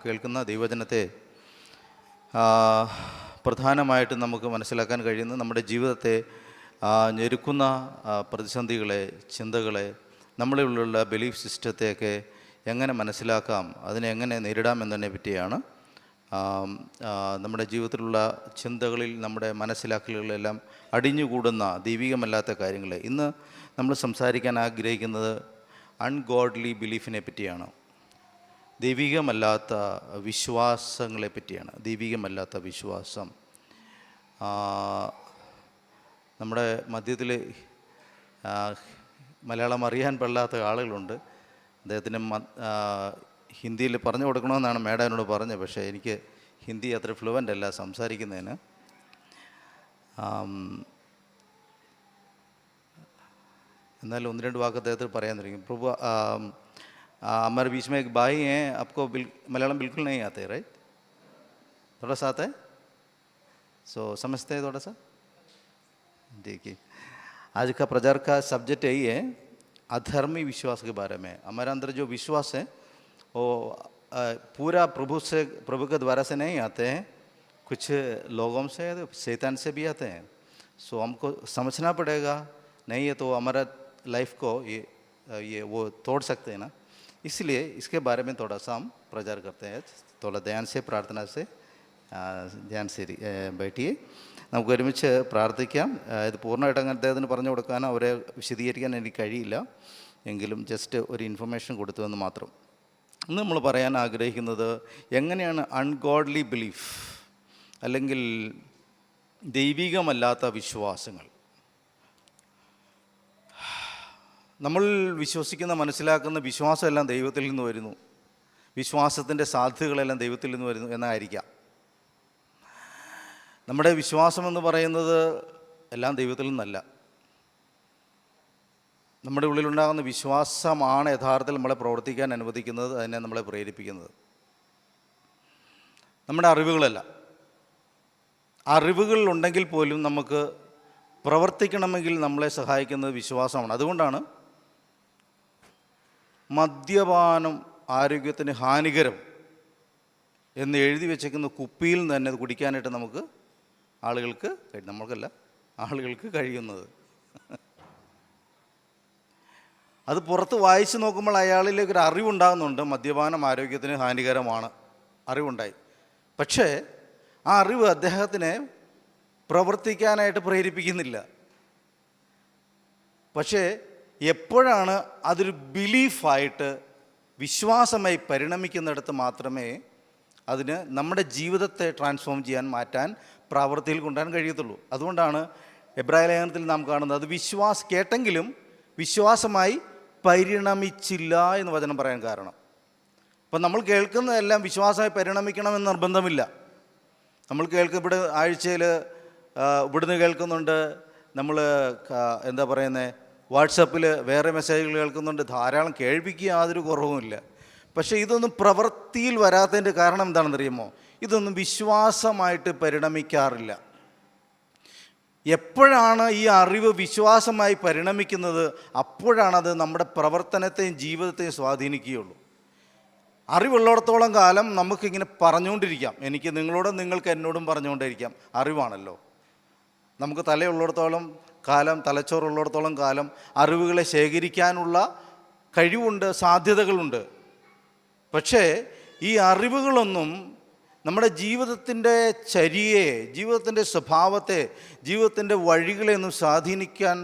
കേൾക്കുന്ന ദൈവവചനത്തെ പ്രധാനമായിട്ടും നമുക്ക് മനസ്സിലാക്കാൻ കഴിയുന്നത് നമ്മുടെ ജീവിതത്തെ ഞെരുക്കുന്ന പ്രതിസന്ധികളെ, ചിന്തകളെ, നമ്മളിലുള്ള ബിലീഫ് സിസ്റ്റത്തെയൊക്കെ എങ്ങനെ മനസ്സിലാക്കാം, അതിനെ എങ്ങനെ നേരിടാം എന്നതിനെ പറ്റിയാണ്. നമ്മുടെ ജീവിതത്തിലുള്ള ചിന്തകളിൽ, നമ്മുടെ മനസ്സിലാക്കലുകളെല്ലാം അടിഞ്ഞുകൂടുന്ന ദൈവികമല്ലാത്ത കാര്യങ്ങളെ ഇന്ന് നമ്മൾ സംസാരിക്കാൻ ആഗ്രഹിക്കുന്നത് അൺഗോഡ്ലി ബിലീഫിനെ പറ്റിയാണ്. ദൈവികമല്ലാത്ത വിശ്വാസങ്ങളെ പറ്റിയാണ്. ദൈവികമല്ലാത്ത വിശ്വാസം. നമ്മുടെ മധ്യത്തിൽ മലയാളം അറിയാൻ പാടില്ലാത്ത ആളുകളുണ്ട്. അദ്ദേഹത്തിന് ഹിന്ദിയിൽ പറഞ്ഞു കൊടുക്കണമെന്നാണ് മേഡം എന്നോട് പറഞ്ഞത്. പക്ഷേ എനിക്ക് ഹിന്ദി അത്ര ഫ്ലുവൻ്റ് അല്ല സംസാരിക്കുന്നതിന്. എന്നാലും ഒന്ന് രണ്ട് വാക്ക് അദ്ദേഹത്തിൽ പറയാൻ തുടങ്ങി. പ്രഭു, हमारे बीच में एक भाई हैं, आपको मलयालम बिल्कुल नहीं आते, राइट? थोड़ा सा आता है, सो समझते हैं थोड़ा सा. देखिए, आज का प्रचार का सब्जेक्ट यही है, अधर्मी विश्वास के बारे में. हमारे अंदर जो विश्वास है वो पूरा प्रभु के द्वारा से नहीं आते हैं, कुछ लोगों से, शैतान से भी आते हैं. सो हमको समझना पड़ेगा, नहीं है तो हमारा लाइफ को ये वो तोड़ सकते हैं ना. इसलिए इसके बारे में थोड़ा सा हम प्रचार करते हैं. थोड़ा ध्यान से, प्रार्थना से ध्यान से बैठिए. നമുക്ക് ഒരുമിച്ച് പ്രാർത്ഥിക്കാം. ഇത് പൂർണ്ണമായിട്ട് അങ്ങനെ അദ്ദേഹത്തിന് പറഞ്ഞു കൊടുക്കാൻ, അവരെ വിശദീകരിക്കാൻ എനിക്ക് കഴിയില്ല. എങ്കിലും ജസ്റ്റ് ഒരു ഇൻഫർമേഷൻ കൊടുത്തു എന്ന് മാത്രം. ഇന്ന് നമ്മൾ പറയാൻ ആഗ്രഹിക്കുന്നത് എങ്ങനെയാണ് അൺഗോഡ്ലി ബിലീഫ് അല്ലെങ്കിൽ ദൈവികമല്ലാത്ത വിശ്വാസങ്ങൾ. നമ്മൾ വിശ്വസിക്കുന്ന, മനസ്സിലാക്കുന്ന വിശ്വാസമെല്ലാം ദൈവത്തിൽ നിന്ന് വരുന്നു, വിശ്വാസത്തിൻ്റെ സാധ്യതകളെല്ലാം ദൈവത്തിൽ നിന്ന് വരുന്നു എന്നായിരിക്കാം. നമ്മുടെ വിശ്വാസമെന്ന് പറയുന്നത് എല്ലാം ദൈവത്തിൽ നിന്നല്ല. നമ്മുടെ ഉള്ളിലുണ്ടാകുന്ന വിശ്വാസമാണ് യഥാർത്ഥത്തിൽ നമ്മളെ പ്രവർത്തിക്കാൻ അനുവദിക്കുന്നത്, അതിനെ നമ്മളെ പ്രേരിപ്പിക്കുന്നത്. നമ്മുടെ അറിവുകളല്ല. അറിവുകൾ ഉണ്ടെങ്കിൽ പോലും നമുക്ക് പ്രവർത്തിക്കണമെങ്കിൽ നമ്മളെ സഹായിക്കുന്നത് വിശ്വാസമാണ്. അതുകൊണ്ടാണ് മദ്യപാനം ആരോഗ്യത്തിന് ഹാനികരം എന്ന് എഴുതി വെച്ചേക്കുന്ന കുപ്പിയിൽ നിന്ന് തന്നെ കുടിക്കാനായിട്ട് ആളുകൾക്ക് കഴിയുന്നത്. അത് പുറത്ത് വായിച്ച് നോക്കുമ്പോൾ അയാളിലേക്ക് ഒരു അറിവുണ്ടാകുന്നുണ്ട്, മദ്യപാനം ആരോഗ്യത്തിന് ഹാനികരമാണ്, അറിവുണ്ടായി. പക്ഷേ ആ അറിവ് അദ്ദേഹത്തിനെ പ്രവർത്തിക്കാനായിട്ട് പ്രേരിപ്പിക്കുന്നില്ല. പക്ഷേ എപ്പോഴാണ് അതൊരു ബിലീഫായിട്ട്, വിശ്വാസമായി പരിണമിക്കുന്നിടത്ത് മാത്രമേ അതിന് നമ്മുടെ ജീവിതത്തെ ട്രാൻസ്ഫോം ചെയ്യാൻ, മാറ്റാൻ, പ്രാവർത്തിയിൽ കൊണ്ടുവരാൻ കഴിയത്തുള്ളൂ. അതുകൊണ്ടാണ് എബ്രായ ലേഖനത്തിൽ നാം കാണുന്നത് അത് കേട്ടെങ്കിലും വിശ്വാസമായി പരിണമിച്ചില്ല എന്ന് വചനം പറയാൻ കാരണം. അപ്പം നമ്മൾ കേൾക്കുന്നതെല്ലാം വിശ്വാസമായി പരിണമിക്കണമെന്ന് നിർബന്ധമില്ല. നമ്മൾ ഇവിടെ ആഴ്ചയിൽ ഇവിടുന്ന് കേൾക്കുന്നുണ്ട്, നമ്മൾ എന്താ പറയുന്നത്, വാട്സപ്പിൽ വേറെ മെസ്സേജുകൾ കേൾക്കുന്നുണ്ട്, ധാരാളം കേൾവിക്ക് യാതൊരു കുറവുമില്ല. പക്ഷേ ഇതൊന്നും പ്രവൃത്തിയിൽ വരാത്തതിൻ്റെ കാരണം എന്താണെന്നറിയുമോ? ഇതൊന്നും വിശ്വാസമായിട്ട് പരിണമിക്കാറില്ല. എപ്പോഴാണ് ഈ അറിവ് വിശ്വാസമായി പരിണമിക്കുന്നത്, അപ്പോഴാണത് നമ്മുടെ പ്രവർത്തനത്തെയും ജീവിതത്തെയും സ്വാധീനിക്കുകയുള്ളൂ. അറിവുള്ളിടത്തോളം കാലം നമുക്കിങ്ങനെ പറഞ്ഞുകൊണ്ടിരിക്കാം, എനിക്ക് നിങ്ങളോടും നിങ്ങൾക്ക് എന്നോടും പറഞ്ഞുകൊണ്ടിരിക്കാം, അറിവാണല്ലോ. നമുക്ക് തലയുള്ളിടത്തോളം കാലം, തലച്ചോറുള്ളിടത്തോളം കാലം അറിവുകളെ ശേഖരിക്കാനുള്ള കഴിവുണ്ട്, സാധ്യതകളുണ്ട്. പക്ഷേ ഈ അറിവുകളൊന്നും നമ്മുടെ ജീവിതത്തിൻ്റെ ചര്യയെ, ജീവിതത്തിൻ്റെ സ്വഭാവത്തെ, ജീവിതത്തിൻ്റെ വഴികളെ ഒന്നും സ്വാധീനിക്കാൻ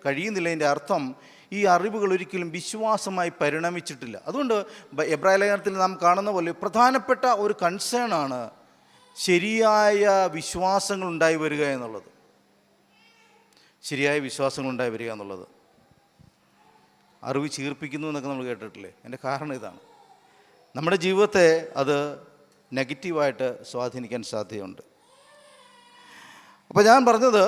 കഴിയുന്നില്ലതിൻ്റെ അർത്ഥം ഈ അറിവുകൾ ഒരിക്കലും വിശ്വാസമായി പരിണമിച്ചിട്ടില്ല. അതുകൊണ്ട് എബ്രായ ലേഖനത്തിൽ നാം കാണുന്ന പോലെ പ്രധാനപ്പെട്ട ഒരു കൺസേണാണ് ശരിയായ വിശ്വാസങ്ങൾ ഉണ്ടായി വരിക എന്നുള്ളത്. ശരിയായ വിശ്വാസങ്ങൾ ഉണ്ടായി വരിക എന്നുള്ളത്. അറിവ് ചീർപ്പിക്കുന്നു എന്നൊക്കെ നമ്മൾ കേട്ടിട്ടില്ലേ? അതിൻ്റെ കാരണം ഇതാണ്. നമ്മുടെ ജീവിതത്തെ അത് നെഗറ്റീവായിട്ട് സ്വാധീനിക്കാൻ സാധ്യതയുണ്ട്. അപ്പോൾ ഞാൻ പറഞ്ഞത്,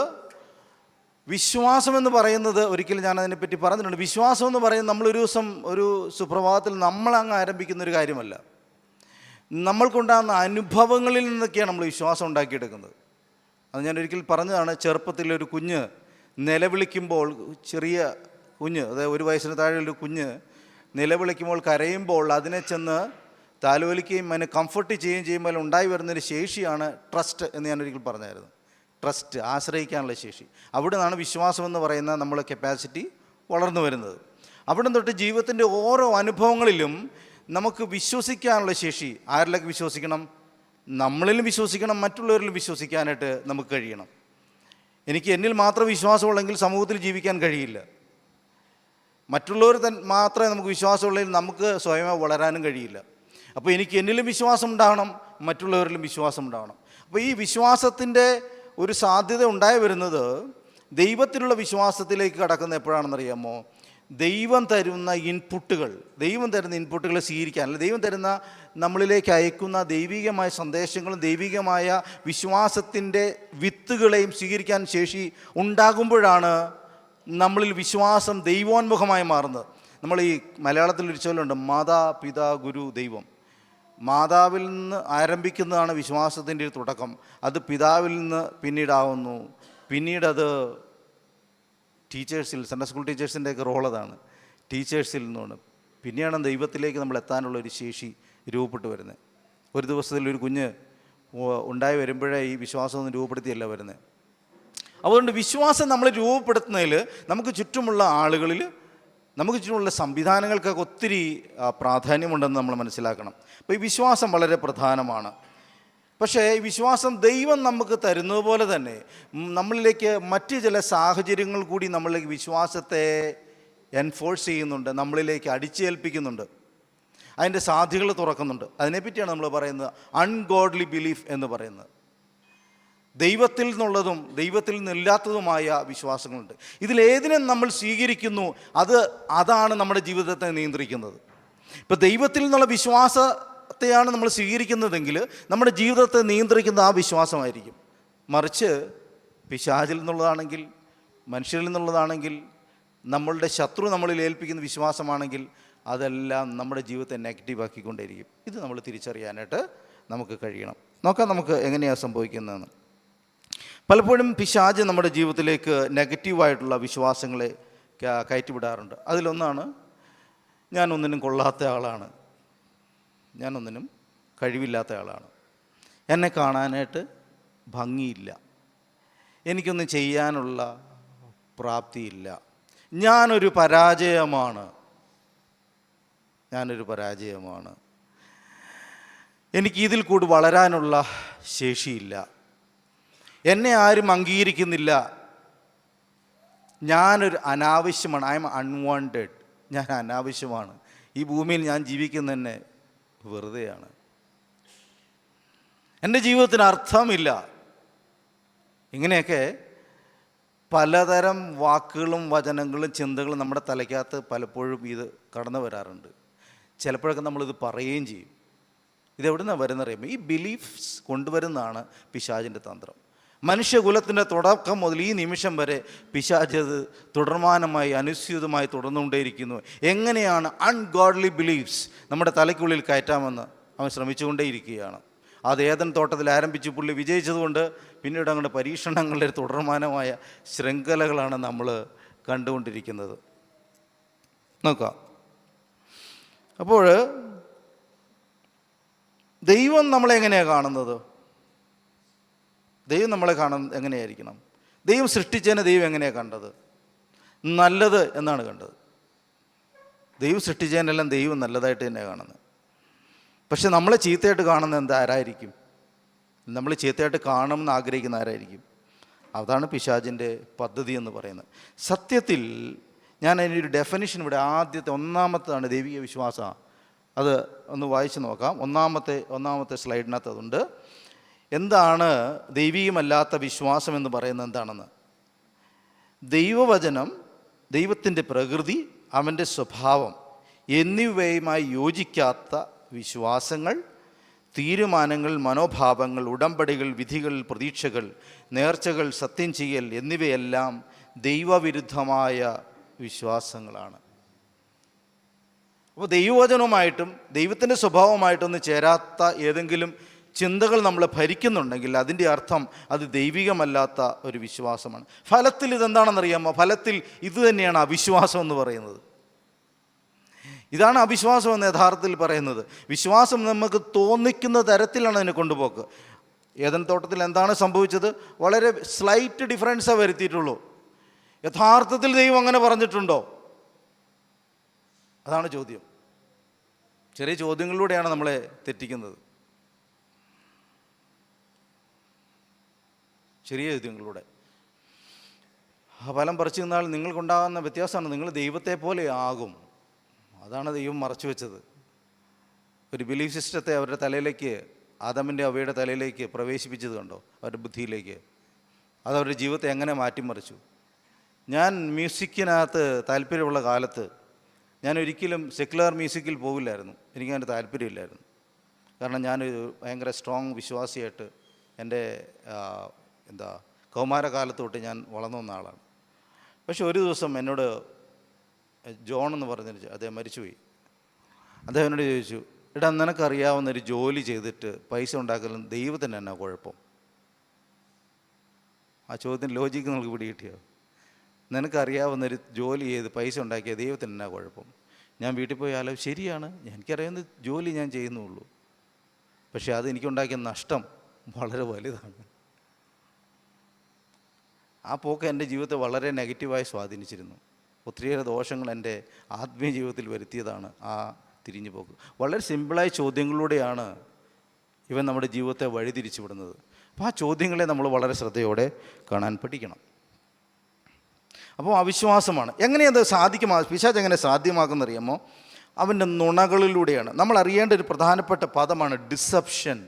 വിശ്വാസമെന്ന് പറയുന്നത്, ഒരിക്കലും ഞാൻ അതിനെപ്പറ്റി പറഞ്ഞിട്ടുണ്ട്, വിശ്വാസം എന്ന് പറയുന്നത് നമ്മളൊരു ദിവസം ഒരു സുപ്രഭാതത്തിൽ നമ്മളങ്ങ് ആരംഭിക്കുന്ന ഒരു കാര്യമല്ല. നമ്മൾക്കുണ്ടാകുന്ന അനുഭവങ്ങളിൽ നിന്നൊക്കെയാണ് നമ്മൾ വിശ്വാസം ഉണ്ടാക്കിയെടുക്കുന്നത്. അത് ഞാൻ ഒരിക്കൽ പറഞ്ഞതാണ്. ചെറുപ്പത്തിലൊരു കുഞ്ഞ് നിലവിളിക്കുമ്പോൾ, ചെറിയ കുഞ്ഞ്, അതായത് 1 വയസ്സിന് താഴെയുള്ള കുഞ്ഞ് നിലവിളിക്കുമ്പോൾ, കരയുമ്പോൾ അതിനെ ചെന്ന് താലോലിക്കുകയും അതിനെ കംഫർട്ട് ചെയ്യുകയും ചെയ്യുമ്പോൾ ഉണ്ടായി വരുന്നൊരു ശേഷിയാണ് ട്രസ്റ്റ് എന്ന് ഞാനൊരിക്കൽ പറഞ്ഞായിരുന്നു. ട്രസ്റ്റ്, ആശ്രയിക്കാനുള്ള ശേഷി. അവിടെ നിന്നാണ് വിശ്വാസം എന്ന് പറയുന്ന നമ്മളെ കപ്പാസിറ്റി വളർന്നു വരുന്നത്. അവിടെ തൊട്ട് ജീവിതത്തിൻ്റെ ഓരോ അനുഭവങ്ങളിലും നമുക്ക് വിശ്വസിക്കാനുള്ള ശേഷി. ആരിലൊക്കെ വിശ്വസിക്കണം? നമ്മളിലും വിശ്വസിക്കണം, മറ്റുള്ളവരിലും വിശ്വസിക്കാനായിട്ട് നമുക്ക് കഴിയണം. എനിക്ക് എന്നിൽ മാത്രം വിശ്വാസമുള്ളെങ്കിൽ സമൂഹത്തിൽ ജീവിക്കാൻ കഴിയില്ല. മറ്റുള്ളവർ മാത്രമേ നമുക്ക് വിശ്വാസമുള്ളെങ്കിൽ നമുക്ക് സ്വയമേ വളരാനും കഴിയില്ല. അപ്പോൾ എനിക്ക് എന്നിലും വിശ്വാസം ഉണ്ടാകണം, മറ്റുള്ളവരിലും വിശ്വാസം ഉണ്ടാകണം. അപ്പോൾ ഈ വിശ്വാസത്തിൻ്റെ ഒരു സാധ്യത ഉണ്ടായി വരുന്നത് ദൈവത്തിലുള്ള വിശ്വാസത്തിലേക്ക് കടക്കുന്ന എപ്പോഴാണെന്നറിയാമോ? ദൈവം തരുന്ന ഇൻപുട്ടുകൾ സ്വീകരിക്കാൻ, അല്ല ദൈവം തരുന്ന നമ്മളിലേക്ക് അയക്കുന്ന ദൈവികമായ സന്ദേശങ്ങളും ദൈവികമായ വിശ്വാസത്തിൻ്റെ വിത്തുകളെയും സ്വീകരിക്കാൻ ശേഷി ഉണ്ടാകുമ്പോഴാണ് നമ്മളിൽ വിശ്വാസം ദൈവോന്മുഖമായി മാറുന്നത്. നമ്മൾ ഈ മലയാളത്തിലൊരു ചൊല്ലുണ്ട്, മാതാ പിതാ ഗുരു ദൈവം. മാതാവിൽ നിന്ന് ആരംഭിക്കുന്നതാണ് വിശ്വാസത്തിൻ്റെ ഒരു തുടക്കം. അത് പിതാവിൽ നിന്ന് പിന്നീടാവുന്നു. പിന്നീടത് ടീച്ചേഴ്സിൽ, സൺഡേ സ്കൂൾ ടീച്ചേഴ്സിൻ്റെയൊക്കെ റോൾ അതാണ്. ടീച്ചേഴ്സിൽ നിന്നാണ് പിന്നെയാണ് ദൈവത്തിലേക്ക് നമ്മൾ എത്താനുള്ളൊരു ശേഷി രൂപപ്പെട്ട് വരുന്നത്. ഒരു ദിവസത്തിൽ ഒരു കുഞ്ഞ് ഉണ്ടായി വരുമ്പോഴേ ഈ വിശ്വാസമൊന്നും രൂപപ്പെടുത്തിയല്ല വരുന്നത്. അതുകൊണ്ട് വിശ്വാസം നമ്മൾ രൂപപ്പെടുത്തുന്നതിൽ നമുക്ക് ചുറ്റുമുള്ള ആളുകളിൽ, നമുക്ക് ചുറ്റുമുള്ള സംവിധാനങ്ങൾക്കൊക്കെ ഒത്തിരി പ്രാധാന്യമുണ്ടെന്ന് നമ്മൾ മനസ്സിലാക്കണം. അപ്പോൾ ഈ വിശ്വാസം വളരെ പ്രധാനമാണ്. പക്ഷേ ഈ വിശ്വാസം ദൈവം നമുക്ക് തരുന്നത് പോലെ തന്നെ നമ്മളിലേക്ക് മറ്റ് ചില സാഹചര്യങ്ങൾ കൂടി നമ്മളിലേക്ക് വിശ്വാസത്തെ എൻഫോഴ്സ് ചെയ്യുന്നുണ്ട്, നമ്മളിലേക്ക് അടിച്ചേൽപ്പിക്കുന്നുണ്ട്, അതിൻ്റെ സാധ്യതകൾ തുറക്കുന്നുണ്ട്. അതിനെപ്പറ്റിയാണ് നമ്മൾ പറയുന്നത് അൺഗോഡ്ലി ബിലീഫ് എന്ന് പറയുന്നത്. ദൈവത്തിൽ നിന്നുള്ളതും ദൈവത്തിൽ നിന്നില്ലാത്തതുമായ വിശ്വാസങ്ങളുണ്ട്. ഇതിലേതിനെ നമ്മൾ സ്വീകരിക്കുന്നു അതാണ് നമ്മുടെ ജീവിതത്തെ നിയന്ത്രിക്കുന്നത്. ഇപ്പോൾ ദൈവത്തിൽ നിന്നുള്ള വിശ്വാസത്തെയാണ് നമ്മൾ സ്വീകരിക്കുന്നതെങ്കിൽ നമ്മുടെ ജീവിതത്തെ നിയന്ത്രിക്കുന്ന ആ വിശ്വാസമായിരിക്കും. മറിച്ച് പിശാചിൽ നിന്നുള്ളതാണെങ്കിൽ, മനുഷ്യരിൽ നിന്നുള്ളതാണെങ്കിൽ, നമ്മളുടെ ശത്രു നമ്മളിൽ ഏൽപ്പിക്കുന്ന വിശ്വാസമാണെങ്കിൽ അതെല്ലാം നമ്മുടെ ജീവിതത്തെ നെഗറ്റീവാക്കിക്കൊണ്ടേയിരിക്കും. ഇത് നമ്മൾ തിരിച്ചറിയാനായിട്ട് നമുക്ക് കഴിയണം. നോക്കാം നമുക്ക് എങ്ങനെയാണ് സംഭവിക്കുന്നതെന്ന്. പലപ്പോഴും പിശാച് നമ്മുടെ ജീവിതത്തിലേക്ക് നെഗറ്റീവായിട്ടുള്ള വിശ്വാസങ്ങളെ കയറ്റിവിടാറുണ്ട്. അതിലൊന്നാണ്, ഞാനൊന്നിനും കൊള്ളാത്ത ആളാണ്, ഞാനൊന്നിനും കഴിവില്ലാത്ത ആളാണ്, എന്നെ കാണാനായിട്ട് ഭംഗിയില്ല, എനിക്കൊന്നും ചെയ്യാനുള്ള പ്രാപ്തിയില്ല, ഞാനൊരു പരാജയമാണ്, എനിക്ക് ഇതിൽ കൂടി വളരാനുള്ള ശേഷിയില്ല, എന്നെ ആരും അംഗീകരിക്കുന്നില്ല, ഞാനൊരു അനാവശ്യമാണ്, ഐ എം അൺവാണ്ടഡ്, ഞാൻ അനാവശ്യമാണ്, ഈ ഭൂമിയിൽ ഞാൻ ജീവിക്കുന്ന തന്നെ വെറുതെയാണ്, എൻ്റെ ജീവിതത്തിന് അർത്ഥമില്ല. ഇങ്ങനെയൊക്കെ പലതരം വാക്കുകളും വചനങ്ങളും ചിന്തകളും നമ്മുടെ തലയ്ക്കകത്ത് പലപ്പോഴും ഇത് കടന്നു വരാറുണ്ട്. ചിലപ്പോഴൊക്കെ നമ്മളിത് പറയുകയും ചെയ്യും. ഇതെവിടെ നിന്നാണ് വരുന്നറിയുമ്പോൾ ഈ ബിലീഫ്സ് കൊണ്ടുവരുന്നതാണ് പിശാചിൻ്റെ തന്ത്രം. മനുഷ്യകുലത്തിൻ്റെ തുടക്കം മുതൽ ഈ നിമിഷം വരെ പിശാചത് തുടർമാനമായി അനുസ്യൂതമായി തുടർന്നുകൊണ്ടേയിരിക്കുന്നു. എങ്ങനെയാണ് അൺഗോഡ്ലി ബിലീഫ്സ് നമ്മുടെ തലയ്ക്കുള്ളിൽ കയറ്റാമെന്ന് അവൻ ശ്രമിച്ചുകൊണ്ടേയിരിക്കുകയാണ്. അത് ഏദൻ തോട്ടത്തിൽ ആരംഭിച്ച് പുള്ളി വിജയിച്ചതുകൊണ്ട് പിന്നീട് അങ്ങോട്ട് പരീക്ഷണങ്ങളുടെ തുടർമാനമായ ശൃംഖലകളാണ് നമ്മൾ കണ്ടുകൊണ്ടിരിക്കുന്നത്. നോക്കാം. അപ്പോൾ ദൈവം നമ്മളെങ്ങനെയാണ് കാണുന്നത്? ദൈവം നമ്മളെ എങ്ങനെയായിരിക്കണം? ദൈവം സൃഷ്ടിച്ചതിനെ ദൈവം എങ്ങനെയാണ് കണ്ടത്? നല്ലത് എന്നാണ് കണ്ടത്. ദൈവം സൃഷ്ടിച്ചതിനെല്ലാം ദൈവം നല്ലതായിട്ട് തന്നെയാണ് കാണുന്നത്. പക്ഷെ നമ്മളെ ചീത്തയായിട്ട് കാണുന്നത് ആരായിരിക്കും? നമ്മൾ ചീത്തയായിട്ട് കാണണമെന്ന് ആഗ്രഹിക്കുന്ന ആരായിരിക്കും? അതാണ് പിശാചിൻ്റെ പദ്ധതി എന്ന് പറയുന്നത്. സത്യത്തിൽ ഞാൻ അതിനൊരു ഡെഫിനിഷൻ ഇവിടെ ഒന്നാമത്തേതാണ് ദൈവിക വിശ്വാസം. അത് ഒന്ന് വായിച്ച് നോക്കാം. ഒന്നാമത്തെ സ്ലൈഡിനകത്ത് അതുണ്ട്. എന്താണ് ദൈവീകമല്ലാത്ത വിശ്വാസം എന്ന് പറയുന്നത് എന്താണെന്ന്? ദൈവവചനം, ദൈവത്തിൻ്റെ പ്രകൃതി, അവൻ്റെ സ്വഭാവം എന്നിവയുമായി യോജിക്കാത്ത വിശ്വാസങ്ങൾ, തീരുമാനങ്ങൾ, മനോഭാവങ്ങൾ, ഉടമ്പടികൾ, വിധികൾ, പ്രതീക്ഷകൾ, നേർച്ചകൾ, സത്യം ചെയ്യൽ എന്നിവയെല്ലാം ദൈവവിരുദ്ധമായ വിശ്വാസങ്ങളാണ്. അപ്പോൾ ദൈവവചനവുമായിട്ടും ദൈവത്തിൻ്റെ സ്വഭാവമായിട്ടൊന്നും ചേരാത്ത ഏതെങ്കിലും ചിന്തകൾ നമ്മളെ ഭരിക്കുന്നുണ്ടെങ്കിൽ അതിൻ്റെ അർത്ഥം അത് ദൈവികമല്ലാത്ത ഒരു വിശ്വാസമാണ്. ഫലത്തിൽ ഇതെന്താണെന്നറിയാമോ? ഫലത്തിൽ ഇത് തന്നെയാണ് അവിശ്വാസം എന്ന് പറയുന്നത്. ഇതാണ് അവിശ്വാസം എന്ന് യഥാർത്ഥത്തിൽ പറയുന്നത്. വിശ്വാസം നമുക്ക് തോന്നിക്കുന്ന തരത്തിലാണ് അതിനെ കൊണ്ടുപോക്ക്. ഏദൻ തോട്ടത്തിൽ എന്താണ് സംഭവിച്ചത്? വളരെ സ്ലൈറ്റ് ഡിഫറൻസേ വരുത്തിയിട്ടുള്ളൂ. യഥാർത്ഥത്തിൽ ദൈവം അങ്ങനെ പറഞ്ഞിട്ടുണ്ടോ? അതാണ് ചോദ്യം. ചെറിയ ചോദ്യങ്ങളിലൂടെയാണ് നമ്മളെ തെറ്റിക്കുന്നത്. ചെറിയ ചോദ്യങ്ങളിലൂടെ. ഫലം പറിച്ചു നിന്നാൽ നിങ്ങൾക്കുണ്ടാകുന്ന വ്യത്യാസമാണ്, നിങ്ങൾ ദൈവത്തെ പോലെ ആകും. അതാണ് ദൈവം മറച്ചു വെച്ചത്. ഒരു ബിലീഫ് സിസ്റ്റത്തെ അവരുടെ തലയിലേക്ക്, ആദമിൻ്റെ അവയുടെ തലയിലേക്ക് പ്രവേശിപ്പിച്ചത് കണ്ടോ, അവരുടെ ബുദ്ധിയിലേക്ക്. അതവരുടെ ജീവിതത്തെ എങ്ങനെ മാറ്റിമറിച്ചു. ഞാൻ മ്യൂസിക്കിനകത്ത് താല്പര്യമുള്ള കാലത്ത് ഞാൻ ഒരിക്കലും സെക്കുലർ മ്യൂസിക്കിൽ പോകില്ലായിരുന്നു. എനിക്കതിൻ്റെ താല്പര്യമില്ലായിരുന്നു. കാരണം ഞാനൊരു ഭയങ്കര സ്ട്രോങ് വിശ്വാസിയായിട്ട് എൻ്റെ കൗമാരകാലത്ത് തൊട്ട് ഞാൻ വളർന്നു വന്ന ആളാണ്. പക്ഷെ ഒരു ദിവസം എന്നോട് ജോൺ എന്ന് പറഞ്ഞൊരു, അദ്ദേഹം മരിച്ചുപോയി, അദ്ദേഹം എന്നോട് ചോദിച്ചു, എടാ നിനക്കറിയാവുന്നൊരു ജോലി ചെയ്തിട്ട് പൈസ ഉണ്ടാക്കലും ദൈവത്തിന് എന്നാ കുഴപ്പം? ആ ചോദ്യത്തിന് ലോജിക്ക് നമുക്ക് പിടികിട്ടിയോ? നിനക്കറിയാവുന്നൊരു ജോലി ചെയ്ത് പൈസ ഉണ്ടാക്കിയ ദൈവത്തിന് എന്നാ കുഴപ്പം? ഞാൻ വീട്ടിൽ പോയി ആലോചിച്ച്, ശരിയാണ്, എനിക്കറിയാവുന്ന ജോലി ഞാൻ ചെയ്യുന്നുള്ളൂ, പക്ഷേ അത് എനിക്കുണ്ടാക്കിയ നഷ്ടം വളരെ വലുതാണ്. ആ പോക്ക് എൻ്റെ ജീവിതത്തെ വളരെ നെഗറ്റീവായി സ്വാധീനിച്ചിരുന്നു. ഒത്തിരിയേറെ ദോഷങ്ങൾ എൻ്റെ ആത്മീയ ജീവിതത്തിൽ വരുത്തിയതാണ് ആ തിരിഞ്ഞു പോക്ക്. വളരെ സിമ്പിളായ ചോദ്യങ്ങളിലൂടെയാണ് ഇവൻ നമ്മുടെ ജീവിതത്തെ വഴിതിരിച്ചു വിടുന്നത്. അപ്പോൾ ആ ചോദ്യങ്ങളെ നമ്മൾ വളരെ ശ്രദ്ധയോടെ കാണാൻ പഠിക്കണം. അപ്പോൾ അവിശ്വാസമാണ്. എങ്ങനെയത് പിശാച് എങ്ങനെ സാധ്യമാക്കുന്നറിയാമോ? അവൻ്റെ നുണകളിലൂടെയാണ്. നമ്മൾ അറിയേണ്ട ഒരു പ്രധാനപ്പെട്ട പദമാണ് ഡിസപ്ഷൻ.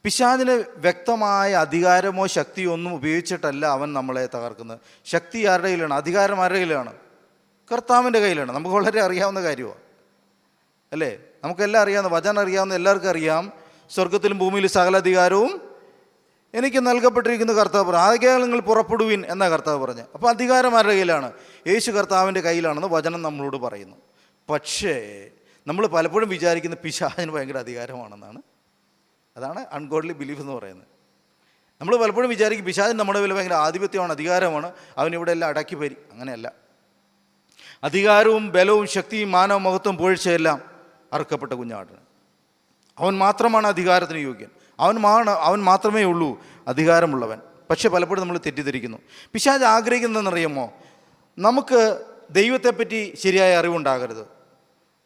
പിശാചിന് വ്യക്തമായ അധികാരമോ ശക്തിയോ ഒന്നും ഉപയോഗിച്ചിട്ടല്ല അവൻ നമ്മളെ തകർക്കുന്നത്. ശക്തി ആരുടെ കയ്യിലാണ്? അധികാരം ആരുടെ കയ്യിലാണ്? കർത്താവിൻ്റെ കയ്യിലാണ്. നമുക്ക് വളരെ അറിയാവുന്ന കാര്യമാണ്, അല്ലേ? നമുക്കെല്ലാം അറിയാവുന്ന, വചനം അറിയാവുന്ന എല്ലാവർക്കും അറിയാം, സ്വർഗത്തിലും ഭൂമിയിലും സകല അധികാരവും എനിക്ക് നൽകപ്പെട്ടിരിക്കുന്ന കർത്താവ് പറഞ്ഞു. ആകയാൽ നിങ്ങൾ പുറപ്പെടുവിൻ എന്നാ കർത്താവ് പറഞ്ഞു. അപ്പോൾ അധികാരം ആരുടെ കയ്യിലാണ്? യേശു കർത്താവിൻ്റെ കയ്യിലാണെന്ന് വചനം നമ്മളോട് പറയുന്നു. പക്ഷേ നമ്മൾ പലപ്പോഴും വിചാരിക്കുന്ന പിശാചിന് ഭയങ്കര അധികാരമാണെന്നാണ്. അതാണ് അൺഗോഡ്ലി ബിലീഫ് എന്ന് പറയുന്നത്. നമ്മൾ പലപ്പോഴും വിചാരിക്കും പിശാചിന് നമ്മുടെ വില ഭയങ്കര ആധിപത്യമാണ്, അധികാരമാണ്, അവനിവിടെ എല്ലാം അടക്കി ഭരി. അങ്ങനെയല്ല. അധികാരവും ബലവും ശക്തിയും മാനവ മഹത്വം പുകഴ്ചയെല്ലാം അറുക്കപ്പെട്ട കുഞ്ഞാടിന്. അവൻ മാത്രമാണ് അധികാരത്തിന് യോഗ്യൻ. അവൻ മാത്രമേ ഉള്ളൂ അധികാരമുള്ളവൻ. പക്ഷെ പലപ്പോഴും നമ്മൾ തെറ്റിദ്ധരിക്കുന്നു. പിശാച് ആഗ്രഹിക്കുന്നതെന്നറിയുമോ? നമുക്ക് ദൈവത്തെപ്പറ്റി ശരിയായ അറിവുണ്ടാകരുത്,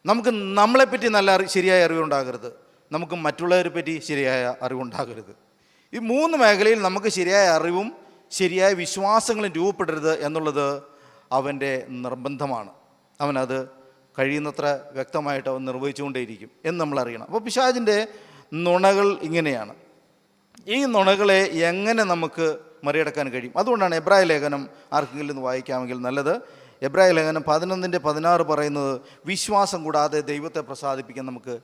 നമുക്ക് നമ്മളെപ്പറ്റി ശരിയായ അറിവുണ്ടാകരുത്, നമുക്ക് മറ്റുള്ളവരെ പറ്റി ശരിയായ അറിവുണ്ടാകരുത്. ഈ 3 മേഖലയിൽ നമുക്ക് ശരിയായ അറിവും ശരിയായ വിശ്വാസങ്ങളും രൂപപ്പെടരുത് എന്നുള്ളത് അവൻ്റെ നിർബന്ധമാണ്. അവനത് കഴിയുന്നത്ര വ്യക്തമായിട്ട് അവൻ നിർവഹിച്ചുകൊണ്ടേയിരിക്കും എന്ന് നമ്മൾ അറിയണം. അപ്പോൾ പിശാചിൻ്റെ നുണകൾ ഇങ്ങനെയാണ്. ഈ നുണകളെ എങ്ങനെ നമുക്ക് മറികടക്കാൻ കഴിയും? അതുകൊണ്ടാണ് എബ്രായ ലേഖനം ആർക്കെങ്കിലും ഒന്ന് വായിക്കാമെങ്കിൽ നല്ലത്. എബ്രായ ലേഖനം 11:16 പറയുന്നത്, വിശ്വാസം കൂടാതെ ദൈവത്തെ പ്രസാദിപ്പിക്കാൻ നമുക്ക്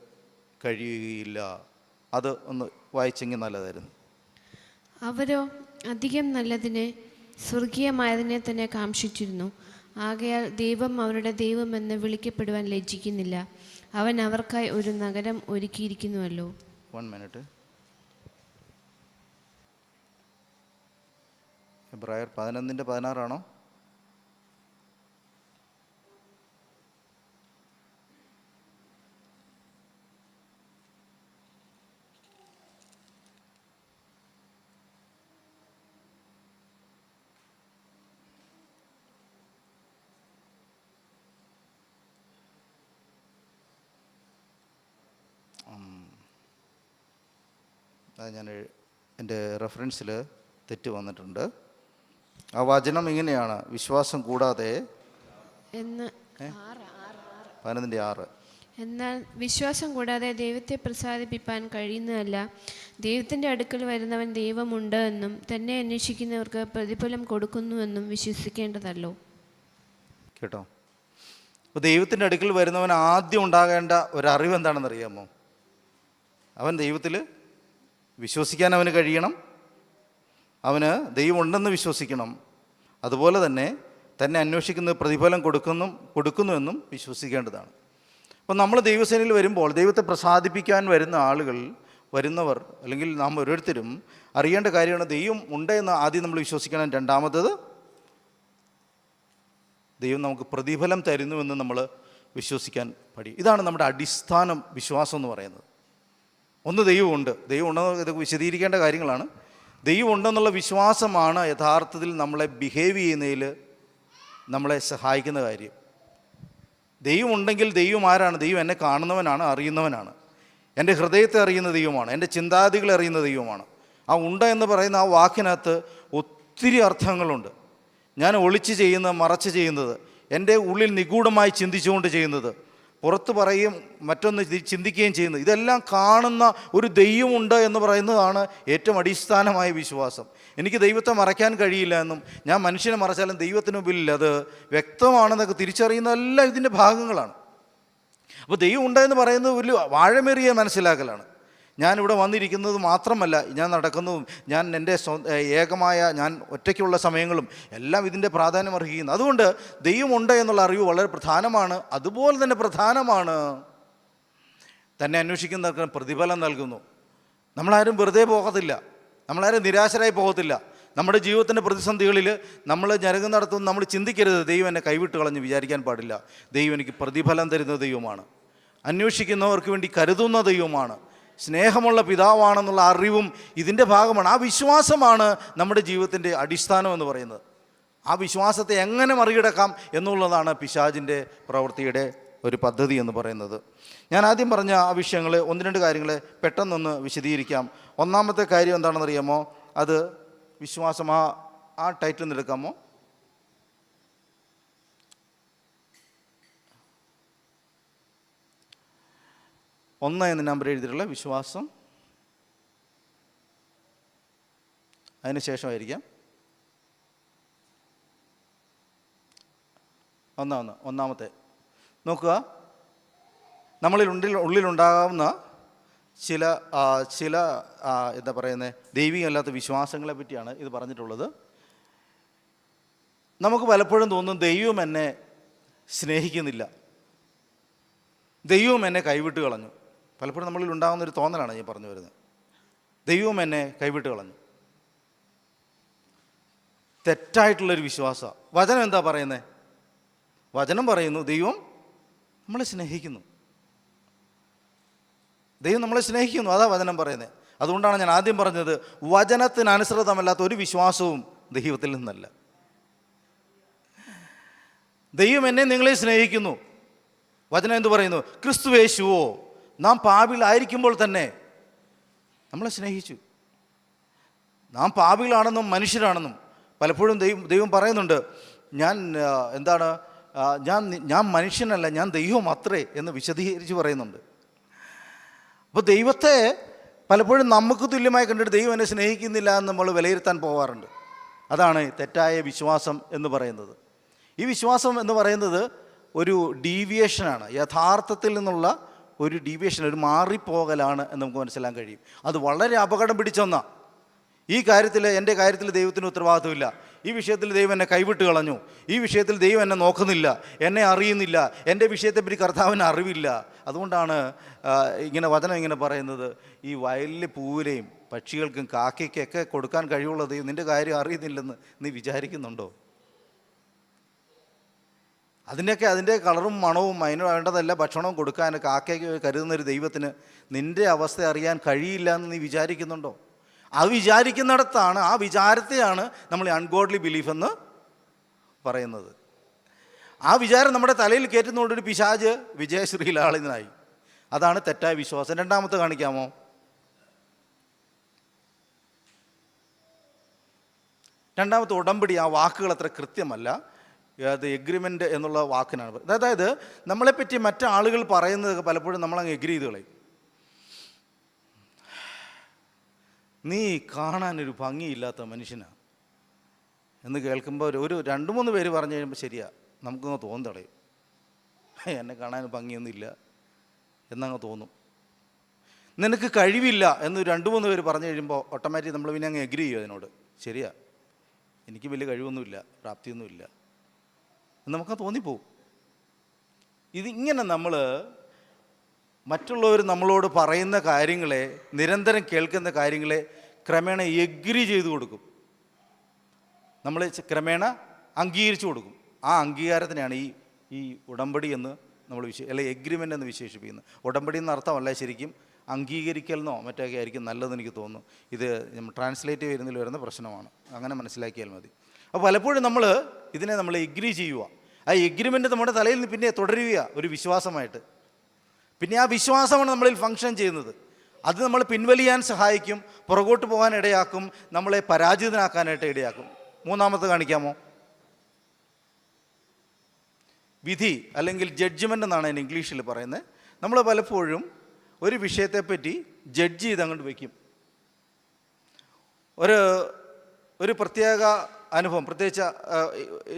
കഴിയുകയില്ല. അത് ഒന്ന് വായിച്ചെങ്കിൽ നല്ലതായിരുന്നു. അവരോ അധികം നല്ലതിനെ, സ്വർഗീയമായതിനെ തന്നെ കാംക്ഷിച്ചിരുന്നു. ആകയാൽ ദൈവം അവരുടെ ദൈവമെന്ന് വിളിക്കപ്പെടുവാൻ ലജ്ജിക്കുന്നില്ല. അവൻ അവർക്കായി ഒരു നഗരം ഒരുക്കിയിരിക്കുന്നുവല്ലോ. 1 മിനിറ്റ്. എബ്രായർ 11:16 ആണോ? ഞാൻ എൻ്റെ റെഫറൻസിൽ തെറ്റ് വന്നിട്ടുണ്ട്. ആ വചനം ഇങ്ങനെയാണ്, വിശ്വാസം കൂടാതെ 11:6. എന്നാൽ വിശ്വാസം കൂടാതെ ദൈവത്തെ പ്രസാദിപ്പിക്കാൻ കഴിയുന്നതല്ല. ദൈവത്തിൻ്റെ അടുക്കൽ വരുന്നവൻ ദൈവമുണ്ട് എന്നും തന്നെ അന്വേഷിക്കുന്നവർക്ക് പ്രതിഫലം കൊടുക്കുന്നുവെന്നും വിശ്വസിക്കേണ്ടതല്ലോ. കേട്ടോ? അപ്പോൾ ദൈവത്തിൻ്റെ അടുക്കൽ വരുന്നവൻ ആദ്യം ഉണ്ടാകേണ്ട ഒരറിവ് എന്താണെന്നറിയാമോ? അവൻ ദൈവത്തിൽ വിശ്വസിക്കാൻ അവന് കഴിയണം, അവന് ദൈവമുണ്ടെന്ന് വിശ്വസിക്കണം, അതുപോലെ തന്നെ അന്വേഷിക്കുന്ന പ്രതിഫലം കൊടുക്കുന്നുവെന്നും വിശ്വസിക്കേണ്ടതാണ്. അപ്പോൾ നമ്മൾ ദൈവസേനയിൽ വരുമ്പോൾ ദൈവത്തെ പ്രസാദിപ്പിക്കാൻ വരുന്നവർ അല്ലെങ്കിൽ നാം ഓരോരുത്തരും അറിയേണ്ട കാര്യമാണ്, ദൈവം ഉണ്ട് എന്ന് ആദ്യം നമ്മൾ വിശ്വസിക്കണം. രണ്ടാമത്തത് ദൈവം നമുക്ക് പ്രതിഫലം തരുന്നുവെന്ന് നമ്മൾ വിശ്വസിക്കാൻ പഠിക്കും. ഇതാണ് നമ്മുടെ അടിസ്ഥാനം വിശ്വാസം എന്ന് പറയുന്നത്. ഒന്ന് ദൈവമുണ്ട്, ദൈവമുണ്ടെന്ന് ഇതൊക്കെ വിശദീകരിക്കേണ്ട കാര്യങ്ങളാണ്. ദൈവമുണ്ടെന്നുള്ള വിശ്വാസമാണ് യഥാർത്ഥത്തിൽ നമ്മളെ ബിഹേവ് ചെയ്യുന്നതിൽ നമ്മളെ സഹായിക്കുന്ന കാര്യം. ദൈവമുണ്ടെങ്കിൽ ദൈവം ആരാണ്? ദൈവം എന്നെ കാണുന്നവനാണ്, അറിയുന്നവനാണ്. എൻ്റെ ഹൃദയത്തെ അറിയുന്ന ദൈവമാണ്, എൻ്റെ ചിന്താഗതികളെ അറിയുന്ന ദൈവമാണ്. ആ ഉണ്ട് എന്ന് പറയുന്ന ആ വാക്കിനകത്ത് ഒത്തിരി അർത്ഥങ്ങളുണ്ട്. ഞാൻ ഒളിച്ച് ചെയ്യുന്നത്, മറച്ച് ചെയ്യുന്നത്, എൻ്റെ ഉള്ളിൽ നിഗൂഢമായി ചിന്തിച്ചുകൊണ്ട് ചെയ്യുന്നത്, പുറത്ത് പറയും മറ്റൊന്ന് ചിന്തിക്കുകയും ചെയ്യുന്നത്, ഇതെല്ലാം കാണുന്ന ഒരു ദൈവമുണ്ട് എന്ന് പറയുന്നതാണ് ഏറ്റവും അടിസ്ഥാനമായ വിശ്വാസം. എനിക്ക് ദൈവത്തെ മറയ്ക്കാൻ കഴിയില്ല എന്നും ഞാൻ മനുഷ്യനെ മറച്ചാലും ദൈവത്തിന് മുമ്പിൽ അത് വ്യക്തമാണെന്നൊക്കെ തിരിച്ചറിയുന്നതെല്ലാം ഇതിൻ്റെ ഭാഗങ്ങളാണ്. അപ്പോൾ ദൈവം ഉണ്ടെന്ന് പറയുന്നത് ഒരു ആഴമേറിയ മനസ്സിലാക്കലാണ്. ഞാനിവിടെ വന്നിരിക്കുന്നത് മാത്രമല്ല, ഞാൻ നടക്കുന്നതും, ഞാൻ എൻ്റെ ഏകമായ ഞാൻ ഒറ്റയ്ക്കുള്ള സമയങ്ങളും എല്ലാം ഇതിൻ്റെ പ്രാധാന്യം അർഹിക്കുന്നു. അതുകൊണ്ട് ദൈവമുണ്ട് എന്നുള്ള അറിവ് വളരെ പ്രധാനമാണ്. അതുപോലെ തന്നെ പ്രധാനമാണ് തന്നെ അന്വേഷിക്കുന്നവർക്ക് പ്രതിഫലം നൽകുന്നു. നമ്മളാരും വെറുതെ പോകത്തില്ല, നമ്മളാരും നിരാശരായി പോകത്തില്ല. നമ്മുടെ ജീവിതത്തിൻ്റെ പ്രതിസന്ധികളിൽ നമ്മൾ ഞരങ്ങ് നടത്തുന്ന നമ്മൾ ചിന്തിക്കരുത് ദൈവം എന്നെ കൈവിട്ട് കളഞ്ഞ് വിചാരിക്കാൻ പാടില്ല. ദൈവം എനിക്ക് പ്രതിഫലം തരുന്ന ദൈവമാണ്, അന്വേഷിക്കുന്നവർക്ക് വേണ്ടി കരുതുന്ന ദൈവമാണ്, സ്നേഹമുള്ള പിതാവാണെന്നുള്ള അറിവും ഇതിൻ്റെ ഭാഗമാണ്. ആ വിശ്വാസമാണ് നമ്മുടെ ജീവിതത്തിൻ്റെ അടിസ്ഥാനം എന്ന് പറയുന്നത്. ആ വിശ്വാസത്തെ എങ്ങനെ മറികടക്കാം എന്നുള്ളതാണ് പിശാചിൻ്റെ പ്രവൃത്തിയുടെ ഒരു പദ്ധതി എന്ന് പറയുന്നത്. ഞാൻ ആദ്യം പറഞ്ഞ ആ വിഷയങ്ങൾ, ഒന്ന് രണ്ട് കാര്യങ്ങൾ പെട്ടെന്നൊന്ന് വിശദീകരിക്കാം. ഒന്നാമത്തെ കാര്യം എന്താണെന്നറിയാമോ? അത് വിശ്വാസം. ആ ടൈറ്റിൽ നിന്ന് എടുക്കാമോ? ഒന്ന് എന്ന നമ്പർ എഴുതിയിട്ടുള്ള വിശ്വാസം, അതിന് ശേഷമായിരിക്കാം ഒന്നാമത്തെ. നോക്കുക, നമ്മളിൽ ഉള്ളിലുണ്ടാകാവുന്ന ചില എന്താ പറയുന്നത്, ദൈവികമല്ലാത്ത വിശ്വാസങ്ങളെ പറ്റിയാണ് ഇത് പറഞ്ഞിട്ടുള്ളത്. നമുക്ക് പലപ്പോഴും തോന്നും ദൈവം എന്നെ സ്നേഹിക്കുന്നില്ല, ദൈവം എന്നെ കൈവിട്ട് കളഞ്ഞു. പലപ്പോഴും നമ്മളിൽ ഉണ്ടാകുന്നൊരു തോന്നലാണ് ഞാൻ പറഞ്ഞു വരുന്നത്. ദൈവം എന്നെ കൈവിട്ട് കളഞ്ഞു. തെറ്റായിട്ടുള്ളൊരു വിശ്വാസമാണ്. വചനം എന്താ പറയുന്നത്? വചനം പറയുന്നു ദൈവം നമ്മളെ സ്നേഹിക്കുന്നു, ദൈവം നമ്മളെ സ്നേഹിക്കുന്നു. അതാ വചനം പറയുന്നത്. അതുകൊണ്ടാണ് ഞാൻ ആദ്യം പറഞ്ഞത് വചനത്തിന് അനുസൃതമല്ലാത്ത ഒരു വിശ്വാസവും ദൈവത്തിൽ നിന്നല്ല. ദൈവം എന്നെ നിങ്ങളെ സ്നേഹിക്കുന്നു. വചനം എന്ത് പറയുന്നു? ക്രിസ്തുയേശുവോ നാം പാപികളായിരിക്കുമ്പോൾ തന്നെ നമ്മളെ സ്നേഹിച്ചു. നാം പാപികളാണെന്നും മനുഷ്യരാണെന്നും പലപ്പോഴും ദൈവം പറയുന്നുണ്ട്. ഞാൻ മനുഷ്യനല്ല, ഞാൻ ദൈവം അത്രേ എന്ന് വിശദീകരിച്ച് പറയുന്നുണ്ട്. അപ്പോൾ ദൈവത്തെ പലപ്പോഴും നമുക്ക് തുല്യമായി കണ്ടിട്ട് ദൈവം എന്നെ സ്നേഹിക്കുന്നില്ല എന്ന് നമ്മൾ വിലയിരുത്താൻ പോകാറുണ്ട്. അതാണ് തെറ്റായ വിശ്വാസം എന്ന് പറയുന്നത്. ഈ വിശ്വാസം എന്ന് പറയുന്നത് ഒരു ഡീവിയേഷനാണ്, യഥാർത്ഥത്തിൽ നിന്നുള്ള ഒരു ഡീവിയേഷൻ, ഒരു മാറിപ്പോകലാണ് എന്ന് നമുക്ക് മനസ്സിലാക്കാൻ കഴിയും. അത് വളരെ അപകടം പിടിച്ചൊന്നാണ്. ഈ കാര്യത്തിൽ, എൻ്റെ കാര്യത്തിൽ ദൈവത്തിന് ഉത്തരവാദിത്വമില്ല, ഈ വിഷയത്തിൽ ദൈവം എന്നെ കൈവിട്ട് കളഞ്ഞു, ഈ വിഷയത്തിൽ ദൈവം എന്നെ നോക്കുന്നില്ല, എന്നെ അറിയുന്നില്ല, എൻ്റെ വിഷയത്തെപ്പറ്റി കർത്താവിന് അറിവില്ല. അതുകൊണ്ടാണ് ഇങ്ങനെ വചനം ഇങ്ങനെ പറയുന്നത്, ഈ വയലിലെ പൂവിലെയും പക്ഷികൾക്കും കാക്കയ്ക്കൊക്കെ കൊടുക്കാൻ കഴിവുള്ള ദൈവം നിൻ്റെ കാര്യം അറിയുന്നില്ലെന്ന് നീ വിചാരിക്കുന്നുണ്ടോ? അതിൻ്റെ കളറും മണവും അതിന് വേണ്ടതല്ല ഭക്ഷണവും കൊടുക്കാൻ കാക്കയ്ക്ക് കരുതുന്നൊരു ദൈവത്തിന് നിൻ്റെ അവസ്ഥ അറിയാൻ കഴിയില്ല എന്ന് നീ വിചാരിക്കുന്നുണ്ടോ? അത് വിചാരിക്കുന്നിടത്താണ്, ആ വിചാരത്തെയാണ് നമ്മൾ അൺഗോഡ്ലി ബിലീഫ് എന്ന് പറയുന്നത്. ആ വിചാരം നമ്മുടെ തലയിൽ കയറ്റുന്നതുകൊണ്ടൊരു പിശാച് വിജയശ്രീലാളിതനായി. അതാണ് തെറ്റായ വിശ്വാസം. രണ്ടാമത്തെ കാണിക്കാമോ? രണ്ടാമത്തെ ഉടമ്പടി. ആ വാക്കുകൾ അത്ര കൃത്യമല്ല, അത് എഗ്രിമെൻ്റ് എന്നുള്ള വാക്കിനാണ്. അതായത് നമ്മളെപ്പറ്റി മറ്റാളുകൾ പറയുന്നത് പലപ്പോഴും നമ്മളങ്ങ് എഗ്രി ചെയ്ത് കളയും. നീ കാണാനൊരു ഭംഗിയില്ലാത്ത മനുഷ്യനാണ് എന്ന് കേൾക്കുമ്പോൾ ഒരു 2-3 പേര് പറഞ്ഞു കഴിയുമ്പോൾ ശരിയാ, നമുക്കങ്ങ് തോന്നി തടയും, എന്നെ കാണാൻ ഭംഗിയൊന്നുമില്ല എന്നങ്ങ് തോന്നും. നിനക്ക് കഴിവില്ല എന്ന് 2-3 പേര് പറഞ്ഞു കഴിയുമ്പോൾ ഓട്ടോമാറ്റിക് നമ്മൾ പിന്നെ അങ്ങ് എഗ്രി ചെയ്യും അതിനോട്. ശരിയാ, എനിക്ക് വലിയ കഴിവൊന്നുമില്ല, പ്രാപ്തിയൊന്നുമില്ല എന്ന് നമുക്ക് തോന്നിപ്പോവും. ഇതിങ്ങനെ നമ്മൾ മറ്റുള്ളവർ നമ്മളോട് പറയുന്ന കാര്യങ്ങളെ, നിരന്തരം കേൾക്കുന്ന കാര്യങ്ങളെ ക്രമേണ എഗ്രി ചെയ്ത് കൊടുക്കും, നമ്മൾ ക്രമേണ അംഗീകരിച്ചു കൊടുക്കും. ആ അംഗീകാരത്തിനെയാണ് ഈ ഉടമ്പടി എന്ന് നമ്മൾ അല്ലെങ്കിൽ എഗ്രിമെൻ്റ് എന്ന് വിശേഷിപ്പിക്കുന്നത്. ഉടമ്പടി എന്ന അർത്ഥമല്ല, ശരിക്കും അംഗീകരിക്കലെന്നോ മറ്റൊക്കെ ആയിരിക്കും നല്ലതെന്ന് എനിക്ക് തോന്നുന്നു. ഇത് ട്രാൻസ്ലേറ്റ് ചെയ്യുന്നതിൽ വരുന്ന പ്രശ്നമാണ്, അങ്ങനെ മനസ്സിലാക്കിയാൽ മതി. അപ്പോൾ പലപ്പോഴും ഇതിനെ നമ്മൾ എഗ്രി ചെയ്യുക, ആ എഗ്രിമെൻ്റ് നമ്മുടെ തലയിൽ നിന്ന് പിന്നെ തുടരുക ഒരു വിശ്വാസമായിട്ട്. പിന്നെ ആ വിശ്വാസമാണ് നമ്മളിൽ ഫങ്ഷൻ ചെയ്യുന്നത്. അത് നമ്മൾ പിൻവലിയാൻ സഹായിക്കും, പുറകോട്ട് പോകാൻ ഇടയാക്കും, നമ്മളെ പരാജിതനാക്കാനായിട്ട് ഇടയാക്കും. മൂന്നാമത്തെ കാണിക്കാമോ? വിധി അല്ലെങ്കിൽ ജഡ്ജ്മെൻ്റ് എന്നാണ് അതിന് ഇംഗ്ലീഷിൽ പറയുന്നത്. നമ്മൾ പലപ്പോഴും ഒരു വിഷയത്തെപ്പറ്റി ജഡ്ജ് ചെയ്ത് അങ്ങോട്ട് വയ്ക്കും. ഒരു പ്രത്യേക അനുഭവം, പ്രത്യേകിച്ച്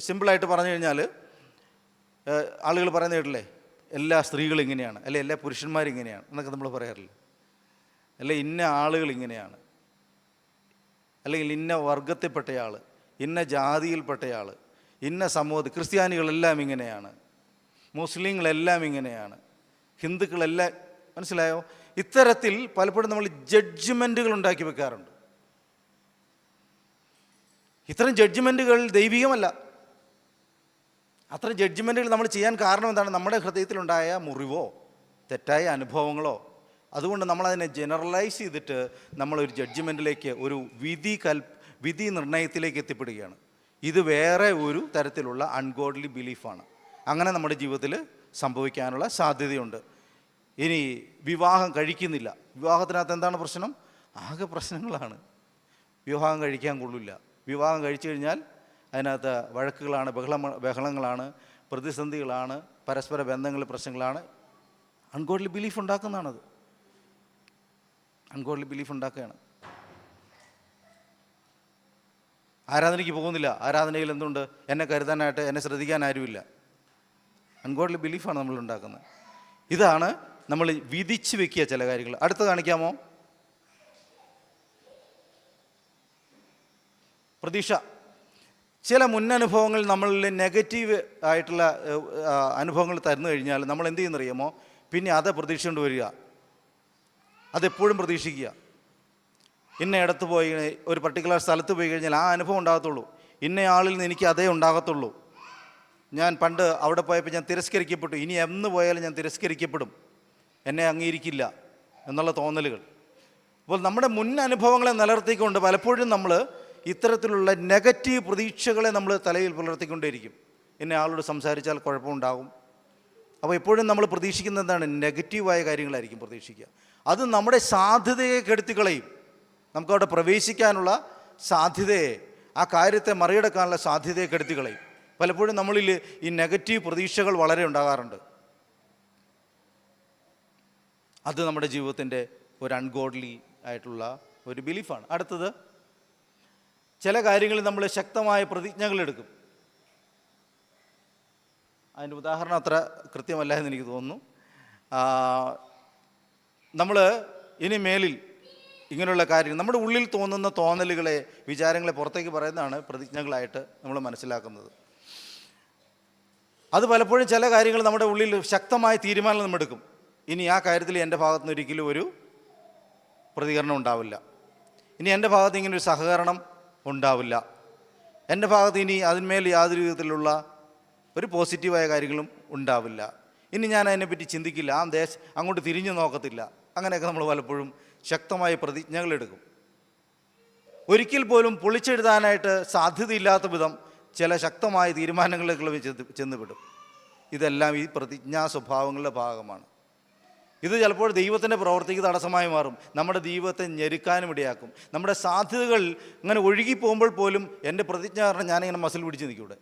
സിമ്പിളായിട്ട് പറഞ്ഞു കഴിഞ്ഞാൽ ആളുകൾ പറയുന്ന കേട്ടില്ലേ, എല്ലാ സ്ത്രീകളും ഇങ്ങനെയാണ്, അല്ലെ എല്ലാ പുരുഷന്മാരിങ്ങനെയാണ് എന്നൊക്കെ നമ്മൾ പറയാറില്ല. അല്ലെ ഇന്ന ആളുകൾ ഇങ്ങനെയാണ്, അല്ലെങ്കിൽ ഇന്ന വർഗത്തിൽപ്പെട്ടയാൾ, ഇന്ന ജാതിയിൽപ്പെട്ടയാൾ, ഇന്ന സമൂഹത്തിൽ ക്രിസ്ത്യാനികളെല്ലാം ഇങ്ങനെയാണ്, മുസ്ലിങ്ങളെല്ലാം ഇങ്ങനെയാണ്, ഹിന്ദുക്കളെല്ലാം. മനസ്സിലായോ? ഇത്തരത്തിൽ പലപ്പോഴും നമ്മൾ ജഡ്ജ്മെൻറ്റുകൾ ഉണ്ടാക്കി വെക്കാറുണ്ട്. ഇത്തരം ജഡ്ജ്മെൻറ്റുകൾ ദൈവികമല്ല. അത്തരം ജഡ്ജ്മെൻറ്റുകൾ നമ്മൾ ചെയ്യാൻ കാരണം എന്താണ്? നമ്മുടെ ഹൃദയത്തിലുണ്ടായ മുറിവോ തെറ്റായ അനുഭവങ്ങളോ. അതുകൊണ്ട് നമ്മളതിനെ ജനറലൈസ് ചെയ്തിട്ട് നമ്മളൊരു ജഡ്ജ്മെൻറ്റിലേക്ക്, ഒരു വിധി നിർണയത്തിലേക്ക് എത്തിപ്പെടുകയാണ്. ഇത് വേറെ ഒരു തരത്തിലുള്ള അൺഗോഡ്ലി ബിലീഫാണ്. അങ്ങനെ നമ്മുടെ ജീവിതത്തിൽ സംഭവിക്കാനുള്ള സാധ്യതയുണ്ട്. ഇനി വിവാഹം കഴിക്കുന്നില്ല, വിവാഹത്തിനകത്ത് എന്താണ് പ്രശ്നം? ആകെ പ്രശ്നങ്ങളാണ്. വിവാഹം കഴിക്കാൻ കൊള്ളില്ല. വിവാഹം കഴിച്ചു കഴിഞ്ഞാൽ അതിനകത്ത് വഴക്കുകളാണ്, ബഹളങ്ങളാണ്, പ്രതിസന്ധികളാണ്, പരസ്പര ബന്ധങ്ങളിൽ പ്രശ്നങ്ങളാണ്. അൺഗോഡ്ലി ബിലീഫ് ഉണ്ടാക്കുന്നതാണത്. അൺഗോഡ്ലി ബിലീഫ് ഉണ്ടാക്കുകയാണ്. ആരാധനയ്ക്ക് പോകുന്നില്ല, ആരാധനയിൽ എന്തുണ്ട്? എന്നെ കരുതാനായിട്ട്, എന്നെ ശ്രദ്ധിക്കാൻ ആരുമില്ല. അൺഗോഡ്ലി ബിലീഫാണ് നമ്മൾ ഉണ്ടാക്കുന്നത്. ഇതാണ് നമ്മൾ വിധിച്ച് വെക്കുക ചില കാര്യങ്ങൾ. അടുത്ത് കാണിക്കാമോ? പ്രതീക്ഷ. ചില മുന്നനുഭവങ്ങൾ നമ്മളിൽ നെഗറ്റീവ് ആയിട്ടുള്ള അനുഭവങ്ങൾ തരുന്നു കഴിഞ്ഞാൽ നമ്മൾ എന്ത് ചെയ്യുന്നറിയാമോ? പിന്നെ അത് പ്രതീക്ഷ കൊണ്ട് വരിക, അതെപ്പോഴും പ്രതീക്ഷിക്കുക. ഇന്ന ഇടത്ത് പോയി, ഒരു പർട്ടിക്കുലർ സ്ഥലത്ത് പോയി കഴിഞ്ഞാൽ ആ അനുഭവം ഉണ്ടാകത്തുള്ളൂ. ഇന്ന ആളിൽ നിന്ന് എനിക്ക് അതേ ഉണ്ടാകത്തുള്ളൂ. ഞാൻ പണ്ട് അവിടെ പോയപ്പോൾ ഞാൻ തിരസ്കരിക്കപ്പെട്ടു, ഇനി എന്ന് പോയാലും ഞാൻ തിരസ്കരിക്കപ്പെടും, എന്നെ അംഗീകരിക്കില്ല എന്നുള്ള തോന്നലുകൾ. അപ്പോൾ നമ്മുടെ മുൻ അനുഭവങ്ങളെ നിലനിർത്തിക്കൊണ്ട് പലപ്പോഴും നമ്മൾ ഇത്തരത്തിലുള്ള നെഗറ്റീവ് പ്രതീക്ഷകളെ നമ്മൾ തലയിൽ പുലർത്തിക്കൊണ്ടേയിരിക്കും. ഇന്ന ആളോട് സംസാരിച്ചാൽ കുഴപ്പമുണ്ടാകും. അപ്പോൾ എപ്പോഴും നമ്മൾ പ്രതീക്ഷിക്കുന്നത് എന്താണ്? നെഗറ്റീവായ കാര്യങ്ങളായിരിക്കും പ്രതീക്ഷിക്കുക. അത് നമ്മുടെ സാധ്യതയെ കെടുത്തിക്കളയും. നമുക്കവിടെ പ്രവേശിക്കാനുള്ള സാധ്യതയെ, ആ കാര്യത്തെ മറികടക്കാനുള്ള സാധ്യതയെ കെടുത്തിക്കളയും. പലപ്പോഴും നമ്മളിൽ ഈ നെഗറ്റീവ് പ്രതീക്ഷകൾ വളരെ ഉണ്ടാകാറുണ്ട്. അത് നമ്മുടെ ജീവിതത്തിൻ്റെ ഒരു അൺഗോഡ്ലി ആയിട്ടുള്ള ഒരു ബിലീഫാണ്. അടുത്തത്, ചില കാര്യങ്ങളിൽ നമ്മൾ ശക്തമായ പ്രതിജ്ഞകൾ എടുക്കും. അതിൻ്റെ ഉദാഹരണം അത്ര കൃത്യമല്ല എന്ന് എനിക്ക് തോന്നുന്നു. നമ്മൾ ഇനി മേലിൽ ഇങ്ങനെയുള്ള കാര്യങ്ങൾ, നമ്മുടെ ഉള്ളിൽ തോന്നുന്ന തോന്നലുകളെ, വിചാരങ്ങളെ പുറത്തേക്ക് പറയുന്നതാണ് പ്രതിജ്ഞകളായിട്ട് നമ്മൾ മനസ്സിലാക്കുന്നത്. അത് പലപ്പോഴും ചില കാര്യങ്ങൾ നമ്മുടെ ഉള്ളിൽ ശക്തമായ തീരുമാനം നമ്മൾ എടുക്കും. ഇനി ആ കാര്യത്തിൽ എൻ്റെ ഭാഗത്തു നിന്ന് ഒരിക്കലും ഒരു പ്രതികരണം ഉണ്ടാവില്ല, ഇനി എൻ്റെ ഭാഗത്ത് ഇങ്ങനെ ഒരു സഹകരണം ഉണ്ടാവില്ല, എൻ്റെ ഭാഗത്ത് ഇനി അതിന്മേൽ യാതൊരു വിധത്തിലുള്ള ഒരു പോസിറ്റീവായ കാര്യങ്ങളും ഉണ്ടാവില്ല, ഇനി ഞാൻ അതിനെപ്പറ്റി ചിന്തിക്കില്ല, അങ്ങോട്ട് തിരിഞ്ഞു നോക്കത്തില്ല. അങ്ങനെയൊക്കെ നമ്മൾ പലപ്പോഴും ശക്തമായ പ്രതിജ്ഞകൾ എടുക്കും. ഒരിക്കൽ പോലും പൊളിച്ചെഴുതാനായിട്ട് സാധ്യതയില്ലാത്ത വിധം ചില ശക്തമായ തീരുമാനങ്ങളിലേക്ക് ചെന്നുവിടും. ഇതെല്ലാം ഈ പ്രതിജ്ഞാ സ്വഭാവങ്ങളുടെ ഭാഗമാണ്. ഇത് ചിലപ്പോൾ ദൈവത്തിൻ്റെ പ്രവർത്തിക്ക് തടസ്സമായി മാറും, നമ്മുടെ ദൈവത്തെ ഞെരുക്കാനും ഇടയാക്കും. നമ്മുടെ സാധ്യതകൾ ഇങ്ങനെ ഒഴുകി പോകുമ്പോൾ പോലും എൻ്റെ പ്രതിജ്ഞ കാരണം ഞാനിങ്ങനെ മസിൽ പിടിച്ച് നിൽക്കൂടെ.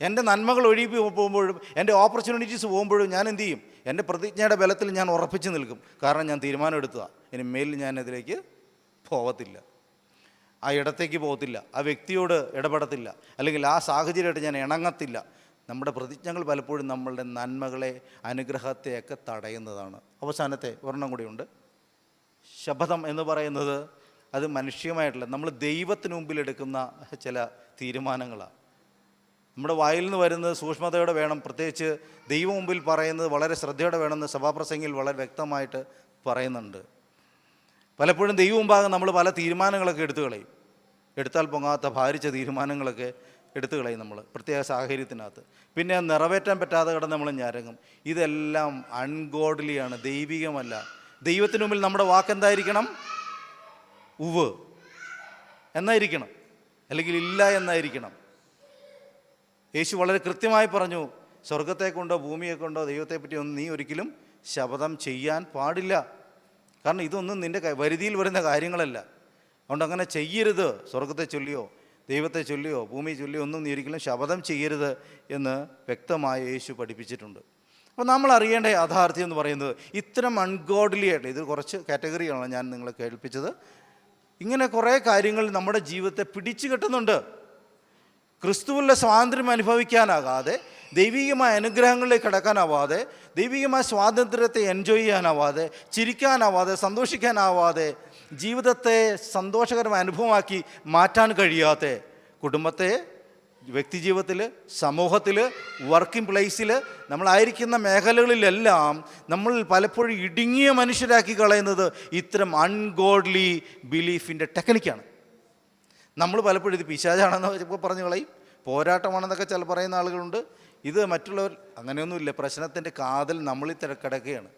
എൻ്റെ നന്മകൾ ഒഴുകി പോകുമ്പോഴും, എൻ്റെ ഓപ്പർച്യൂണിറ്റീസ് പോകുമ്പോഴും ഞാൻ എന്തു ചെയ്യും? എൻ്റെ പ്രതിജ്ഞയുടെ ബലത്തിൽ ഞാൻ ഉറപ്പിച്ച് നിൽക്കും. കാരണം ഞാൻ തീരുമാനം എടുത്തതാണ്, ഇനി മേലിൽ ഞാൻ അതിലേക്ക് പോകത്തില്ല, ആ ഇടത്തേക്ക് പോകത്തില്ല, ആ വ്യക്തിയോട് ഇടപെടത്തില്ല, അല്ലെങ്കിൽ ആ സാഹചര്യമായിട്ട് ഞാൻ ഇണങ്ങത്തില്ല. നമ്മുടെ പ്രതിജ്ഞകൾ പലപ്പോഴും നമ്മളുടെ നന്മകളെ, അനുഗ്രഹത്തെയൊക്കെ തടയുന്നതാണ്. അവസാനത്തെ ഒരെണ്ണം കൂടിയുണ്ട്. ശപഥം എന്ന് പറയുന്നത് അത് മനുഷ്യമായിട്ടുള്ള, നമ്മൾ ദൈവത്തിന് മുമ്പിൽ എടുക്കുന്ന ചില തീരുമാനങ്ങളാണ്. നമ്മുടെ വായിൽ നിന്ന് വരുന്നത് സൂക്ഷ്മതയോടെ വേണം. പ്രത്യേകിച്ച് ദൈവം മുമ്പിൽ പറയുന്നത് വളരെ ശ്രദ്ധയോടെ വേണമെന്ന് സഭാപ്രസംഗിയിൽ വളരെ വ്യക്തമായിട്ട് പറയുന്നുണ്ട്. പലപ്പോഴും ദൈവം മുമ്പാകെ നമ്മൾ പല തീരുമാനങ്ങളൊക്കെ എടുത്തു കളയും. എടുത്താൽ പൊങ്ങാത്ത ഭാരിച്ച തീരുമാനങ്ങളൊക്കെ എടുത്തു കളയും നമ്മൾ പ്രത്യേക സാഹചര്യത്തിനകത്ത്. പിന്നെ നിറവേറ്റാൻ പറ്റാതെ കിടന്ന് നമ്മൾ ഞരങ്ങും. ഇതെല്ലാം അൺഗോഡ്ലിയാണ്, ദൈവികമല്ല. ദൈവത്തിന് മുമ്പിൽ നമ്മുടെ വാക്കെന്തായിരിക്കണം? ഉവ് എന്നായിരിക്കണം, അല്ലെങ്കിൽ ഇല്ല എന്നായിരിക്കണം. യേശു വളരെ കൃത്യമായി പറഞ്ഞു, സ്വർഗത്തെ കൊണ്ടോ ഭൂമിയെ കൊണ്ടോ ദൈവത്തെപ്പറ്റി ഒന്നും നീ ഒരിക്കലും ശപഥം ചെയ്യാൻ പാടില്ല. കാരണം ഇതൊന്നും നിൻ്റെ വരുതിയിൽ വരുന്ന കാര്യങ്ങളല്ല. അതുകൊണ്ട് അങ്ങനെ ചെയ്യരുത്. സ്വർഗത്തെ ചൊല്ലിയോ ദൈവത്തെ ചൊല്ലിയോ ഭൂമിയെ ചൊല്ലിയോ ഒന്നും നീ ഒരിക്കലും ശപഥം ചെയ്യരുത് എന്ന് വ്യക്തമായി യേശു പഠിപ്പിച്ചിട്ടുണ്ട്. അപ്പോൾ നമ്മൾ അറിയേണ്ട യാഥാർത്ഥ്യം എന്ന് പറയുന്നത് ഇത്തരം അൺഗോഡ്ലി ആയിട്ട്, ഇത് കുറച്ച് കാറ്റഗറിയാണ് ഞാൻ നിങ്ങളെ കേൾപ്പിച്ചത്. ഇങ്ങനെ കുറേ കാര്യങ്ങൾ നമ്മുടെ ജീവിതത്തെ പിടിച്ചു കെട്ടുന്നുണ്ട്. ക്രിസ്തുവിലെ സ്വാതന്ത്ര്യം അനുഭവിക്കാനാകാതെ, ദൈവികമായ അനുഗ്രഹങ്ങളിലേക്ക് കടക്കാനാവാതെ, ദൈവികമായ സ്വാതന്ത്ര്യത്തെ എൻജോയ് ചെയ്യാനാവാതെ, ചിരിക്കാനാവാതെ, സന്തോഷിക്കാനാവാതെ, ജീവിതത്തെ സന്തോഷകരമായ അനുഭവമാക്കി മാറ്റാൻ കഴിയാത്ത, കുടുംബത്തെ, വ്യക്തിജീവിതത്തിൽ, സമൂഹത്തിൽ, വർക്കിംഗ് പ്ലേസിൽ, നമ്മളായിരിക്കുന്ന മേഖലകളിലെല്ലാം നമ്മൾ പലപ്പോഴും ഇടുങ്ങിയ മനുഷ്യരാക്കി കളയുന്നത് ഇത്തരം അൺഗോഡ്ലി ബിലീഫിൻ്റെ ടെക്നിക്കാണ്. നമ്മൾ പലപ്പോഴും ഇത് പിശാചാണെന്ന് ഇപ്പോൾ പറഞ്ഞു കളയും, പോരാട്ടമാണെന്നൊക്കെ ചില പറയുന്ന ആളുകളുണ്ട്. ഇത് മറ്റുള്ളവർ അങ്ങനെയൊന്നുമില്ല. പ്രശ്നത്തിൻ്റെ കാതൽ നമ്മളിൽ കിടക്കുകയാണ്.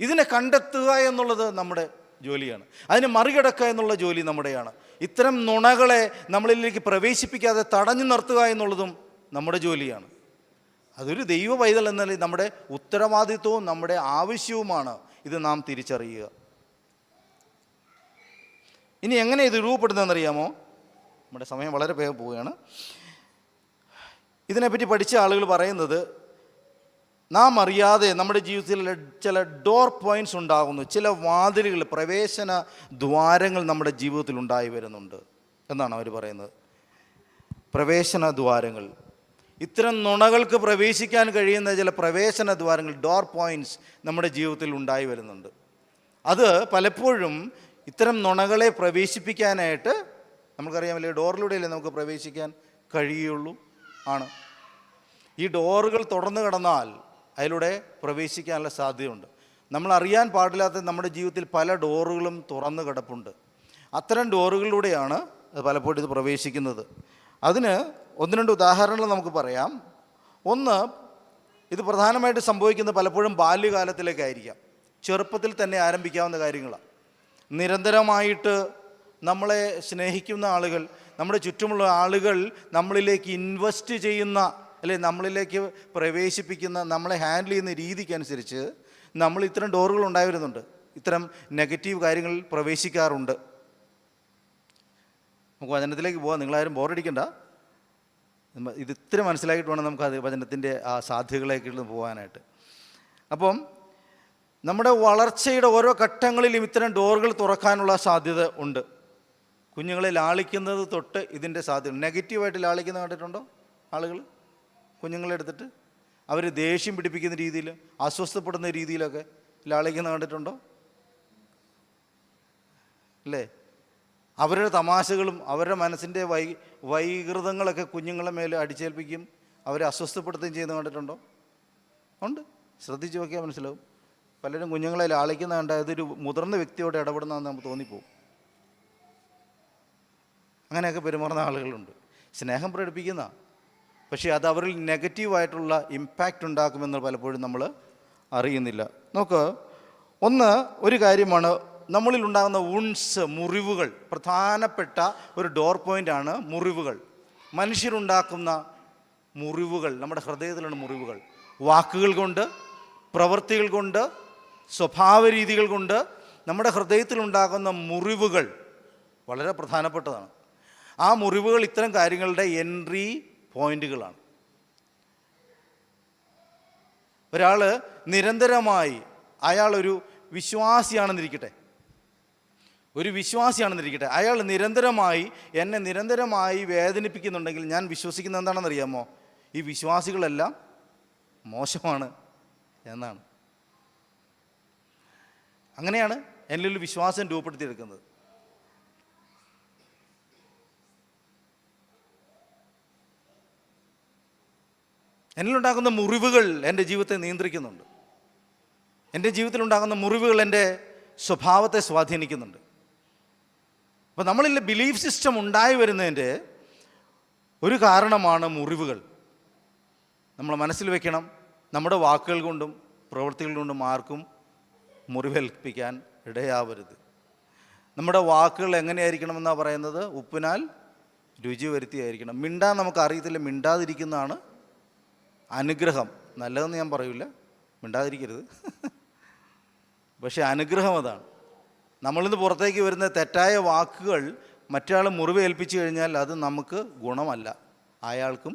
ഇതിനെ കണ്ടെത്തുക എന്നുള്ളത് നമ്മുടെ ജോലിയാണ്. അതിനെ മറികടക്കുക എന്നുള്ള ജോലി നമ്മുടെയാണ്. ഇത്തരം നുണകളെ നമ്മളിലേക്ക് പ്രവേശിപ്പിക്കാതെ തടഞ്ഞു നിർത്തുക എന്നുള്ളതും നമ്മുടെ ജോലിയാണ്. അതൊരു ദൈവ പൈതൽ എന്ന നമ്മുടെ ഉത്തരവാദിത്വവും നമ്മുടെ ആവശ്യവുമാണ്. ഇത് നാം തിരിച്ചറിയുക. ഇനി എങ്ങനെ ഇത് രൂപപ്പെടുന്നതെന്നറിയാമോ? നമ്മുടെ സമയം വളരെ വേഗം പോവുകയാണ്. ഇതിനെപ്പറ്റി പഠിച്ച ആളുകൾ പറയുന്നത്, നാം അറിയാതെ നമ്മുടെ ജീവിതത്തിൽ ചില ഡോർ പോയിൻറ്റ്സ് ഉണ്ടാകുന്നു, ചില വാതിലുകൾ, പ്രവേശന ദ്വാരങ്ങൾ നമ്മുടെ ജീവിതത്തിൽ ഉണ്ടായി വരുന്നുണ്ട് എന്നാണ് അവർ പറയുന്നത്. പ്രവേശന ദ്വാരങ്ങൾ, ഇത്തരം നുണകൾക്ക് പ്രവേശിക്കാൻ കഴിയുന്ന ചില പ്രവേശന ദ്വാരങ്ങൾ, ഡോർ പോയിൻറ്റ്സ് നമ്മുടെ ജീവിതത്തിൽ ഉണ്ടായി വരുന്നുണ്ട്. അത് പലപ്പോഴും ഇത്തരം നുണകളെ പ്രവേശിപ്പിക്കാനായിട്ട് നമുക്കറിയാമല്ലേ, ഡോറിലൂടെയല്ലേ നമുക്ക് പ്രവേശിക്കാൻ കഴിയുള്ളൂ ആണ്. ഈ ഡോറുകൾ തുറന്നു കിടന്നാൽ അതിലൂടെ പ്രവേശിക്കാനുള്ള സാധ്യതയുണ്ട്. നമ്മൾ അറിയാൻ പാടില്ലാത്ത നമ്മുടെ ജീവിതത്തിൽ പല ഡോറുകളും തുറന്നു കിടപ്പുണ്ട്. അത്തരം ഡോറുകളിലൂടെയാണ് പലപ്പോഴും ഇത് പ്രവേശിക്കുന്നത്. അതിന് ഒന്ന് രണ്ട് ഉദാഹരണങ്ങൾ നമുക്ക് പറയാം. ഒന്ന്, ഇത് പ്രധാനമായിട്ട് സംഭവിക്കുന്നത് പലപ്പോഴും ബാല്യകാലത്തിലേക്കായിരിക്കാം. ചെറുപ്പത്തിൽ തന്നെ ആരംഭിക്കാവുന്ന കാര്യങ്ങളാണ്. നിരന്തരമായിട്ട് നമ്മളെ സ്നേഹിക്കുന്ന ആളുകൾ, നമ്മുടെ ചുറ്റുമുള്ള ആളുകൾ നമ്മളിലേക്ക് ഇൻവെസ്റ്റ് ചെയ്യുന്ന, അല്ലെ നമ്മളിലേക്ക് പ്രവേശിപ്പിക്കുന്ന, നമ്മളെ ഹാൻഡിൽ ചെയ്യുന്ന രീതിക്കനുസരിച്ച് നമ്മൾ ഇത്തരം ഡോറുകൾ ഉണ്ടായി വരുന്നുണ്ട്. ഇത്തരം നെഗറ്റീവ് കാര്യങ്ങളിൽ പ്രവേശിക്കാറുണ്ട്. നമുക്ക് വചനത്തിലേക്ക് പോകാം. നിങ്ങളാരും ബോറടിക്കണ്ട. ഇത് ഇത്ര മനസ്സിലാക്കിയിട്ട് വേണം നമുക്ക് വചനത്തിൻ്റെ ആ സാധ്യതകളിലേക്ക് പോകാനായിട്ട്. അപ്പം നമ്മുടെ വളർച്ചയുടെ ഓരോ ഘട്ടങ്ങളിലും ഇത്തരം ഡോറുകൾ തുറക്കാനുള്ള സാധ്യത ഉണ്ട്. കുഞ്ഞുങ്ങളെ ലാളിക്കുന്നത് തൊട്ട് ഇതിൻ്റെ സാധ്യത. നെഗറ്റീവായിട്ട് ലാളിക്കുന്നത് കണ്ടിട്ടുണ്ടോ ആളുകൾ? കുഞ്ഞുങ്ങളെടുത്തിട്ട് അവർ ദേഷ്യം പിടിപ്പിക്കുന്ന രീതിയിൽ, അസ്വസ്ഥപ്പെടുന്ന രീതിയിലൊക്കെ ലാളിക്കുന്നത് കണ്ടിട്ടുണ്ടോ? അല്ലേ? അവരുടെ തമാശകളും അവരുടെ മനസ്സിൻ്റെ വൈകൃതങ്ങളൊക്കെ കുഞ്ഞുങ്ങളെ മേലെ അടിച്ചേൽപ്പിക്കും, അവരെ അസ്വസ്ഥപ്പെടുത്തുകയും ചെയ്യുന്നത് കണ്ടിട്ടുണ്ടോ? ഉണ്ട്. ശ്രദ്ധിച്ച് നോക്കിയാൽ മനസ്സിലാവും. പലരും കുഞ്ഞുങ്ങളെ ലാളിക്കുന്ന കണ്ട അതൊരു മുതിർന്ന വ്യക്തിയോട് ഇടപെടുന്നതെന്ന് നമുക്ക് തോന്നിപ്പോവും. അങ്ങനെയൊക്കെ പെരുമാറുന്ന ആളുകളുണ്ട്. സ്നേഹം പ്രകടിപ്പിക്കുന്ന, പക്ഷേ അത് അവരിൽ നെഗറ്റീവായിട്ടുള്ള ഇമ്പാക്റ്റ് ഉണ്ടാക്കുമെന്ന് പലപ്പോഴും നമ്മൾ അറിയുന്നില്ല. നോക്ക്, ഒരു കാര്യമാണ് നമ്മളിൽ ഉണ്ടാകുന്ന വുണ്ട്സ്, മുറിവുകൾ. പ്രധാനപ്പെട്ട ഒരു ഡോർ പോയിൻ്റാണ് മുറിവുകൾ. മനുഷ്യരുണ്ടാക്കുന്ന മുറിവുകൾ, നമ്മുടെ ഹൃദയത്തിലുള്ള മുറിവുകൾ. വാക്കുകൾ കൊണ്ട്, പ്രവൃത്തികൾ കൊണ്ട്, സ്വഭാവ രീതികൾ കൊണ്ട് നമ്മുടെ ഹൃദയത്തിലുണ്ടാകുന്ന മുറിവുകൾ വളരെ പ്രധാനപ്പെട്ടതാണ്. ആ മുറിവുകൾ ഇത്തരം കാര്യങ്ങളുടെ എൻട്രി പോയിന്റുകളാണ്. ഒരാൾ നിരന്തരമായി, അയാളൊരു വിശ്വാസിയാണെന്നിരിക്കട്ടെ, അയാൾ എന്നെ നിരന്തരമായി വേദനിപ്പിക്കുന്നുണ്ടെങ്കിൽ ഞാൻ വിശ്വസിക്കുന്നത് എന്താണെന്നറിയാമോ? ഈ വിശ്വാസികളെല്ലാം മോശമാണ് എന്നാണ്. അങ്ങനെയാണ് എന്നിലൊരു വിശ്വാസം രൂപപ്പെടുത്തിയെടുക്കുന്നത്. എന്നിലുണ്ടാകുന്ന മുറിവുകൾ എൻ്റെ ജീവിതത്തെ നിയന്ത്രിക്കുന്നുണ്ട്. എൻ്റെ ജീവിതത്തിലുണ്ടാകുന്ന മുറിവുകൾ എൻ്റെ സ്വഭാവത്തെ സ്വാധീനിക്കുന്നുണ്ട്. അപ്പോൾ നമ്മളിൽ ബിലീഫ് സിസ്റ്റം ഉണ്ടായി വരുന്നതിൻ്റെ ഒരു കാരണമാണ് മുറിവുകൾ. നമ്മൾ മനസ്സിൽ വെക്കണം, നമ്മുടെ വാക്കുകൾ കൊണ്ടും പ്രവൃത്തികൾ കൊണ്ടും ആർക്കും മുറിവേൽപ്പിക്കാൻ ഇടയാവരുത്. നമ്മുടെ വാക്കുകൾ എങ്ങനെയായിരിക്കണമെന്നാണ് പറയുന്നത്? ഉപ്പിനാൽ രുചി വരുത്തിയായിരിക്കണം. മിണ്ടാൻ നമുക്ക് അറിയത്തില്ല, മിണ്ടാതിരിക്കുന്നതാണ് അനുഗ്രഹം. നല്ലതെന്ന് ഞാൻ പറയില്ല, മിണ്ടാതിരിക്കരുത്. പക്ഷേ അനുഗ്രഹം അതാണ്. നമ്മളിന്ന് പുറത്തേക്ക് വരുന്ന തെറ്റായ വാക്കുകൾ മറ്റൊരാൾ മുറിവേൽപ്പിച്ചു കഴിഞ്ഞാൽ അത് നമുക്ക് ഗുണമല്ല, അയാൾക്കും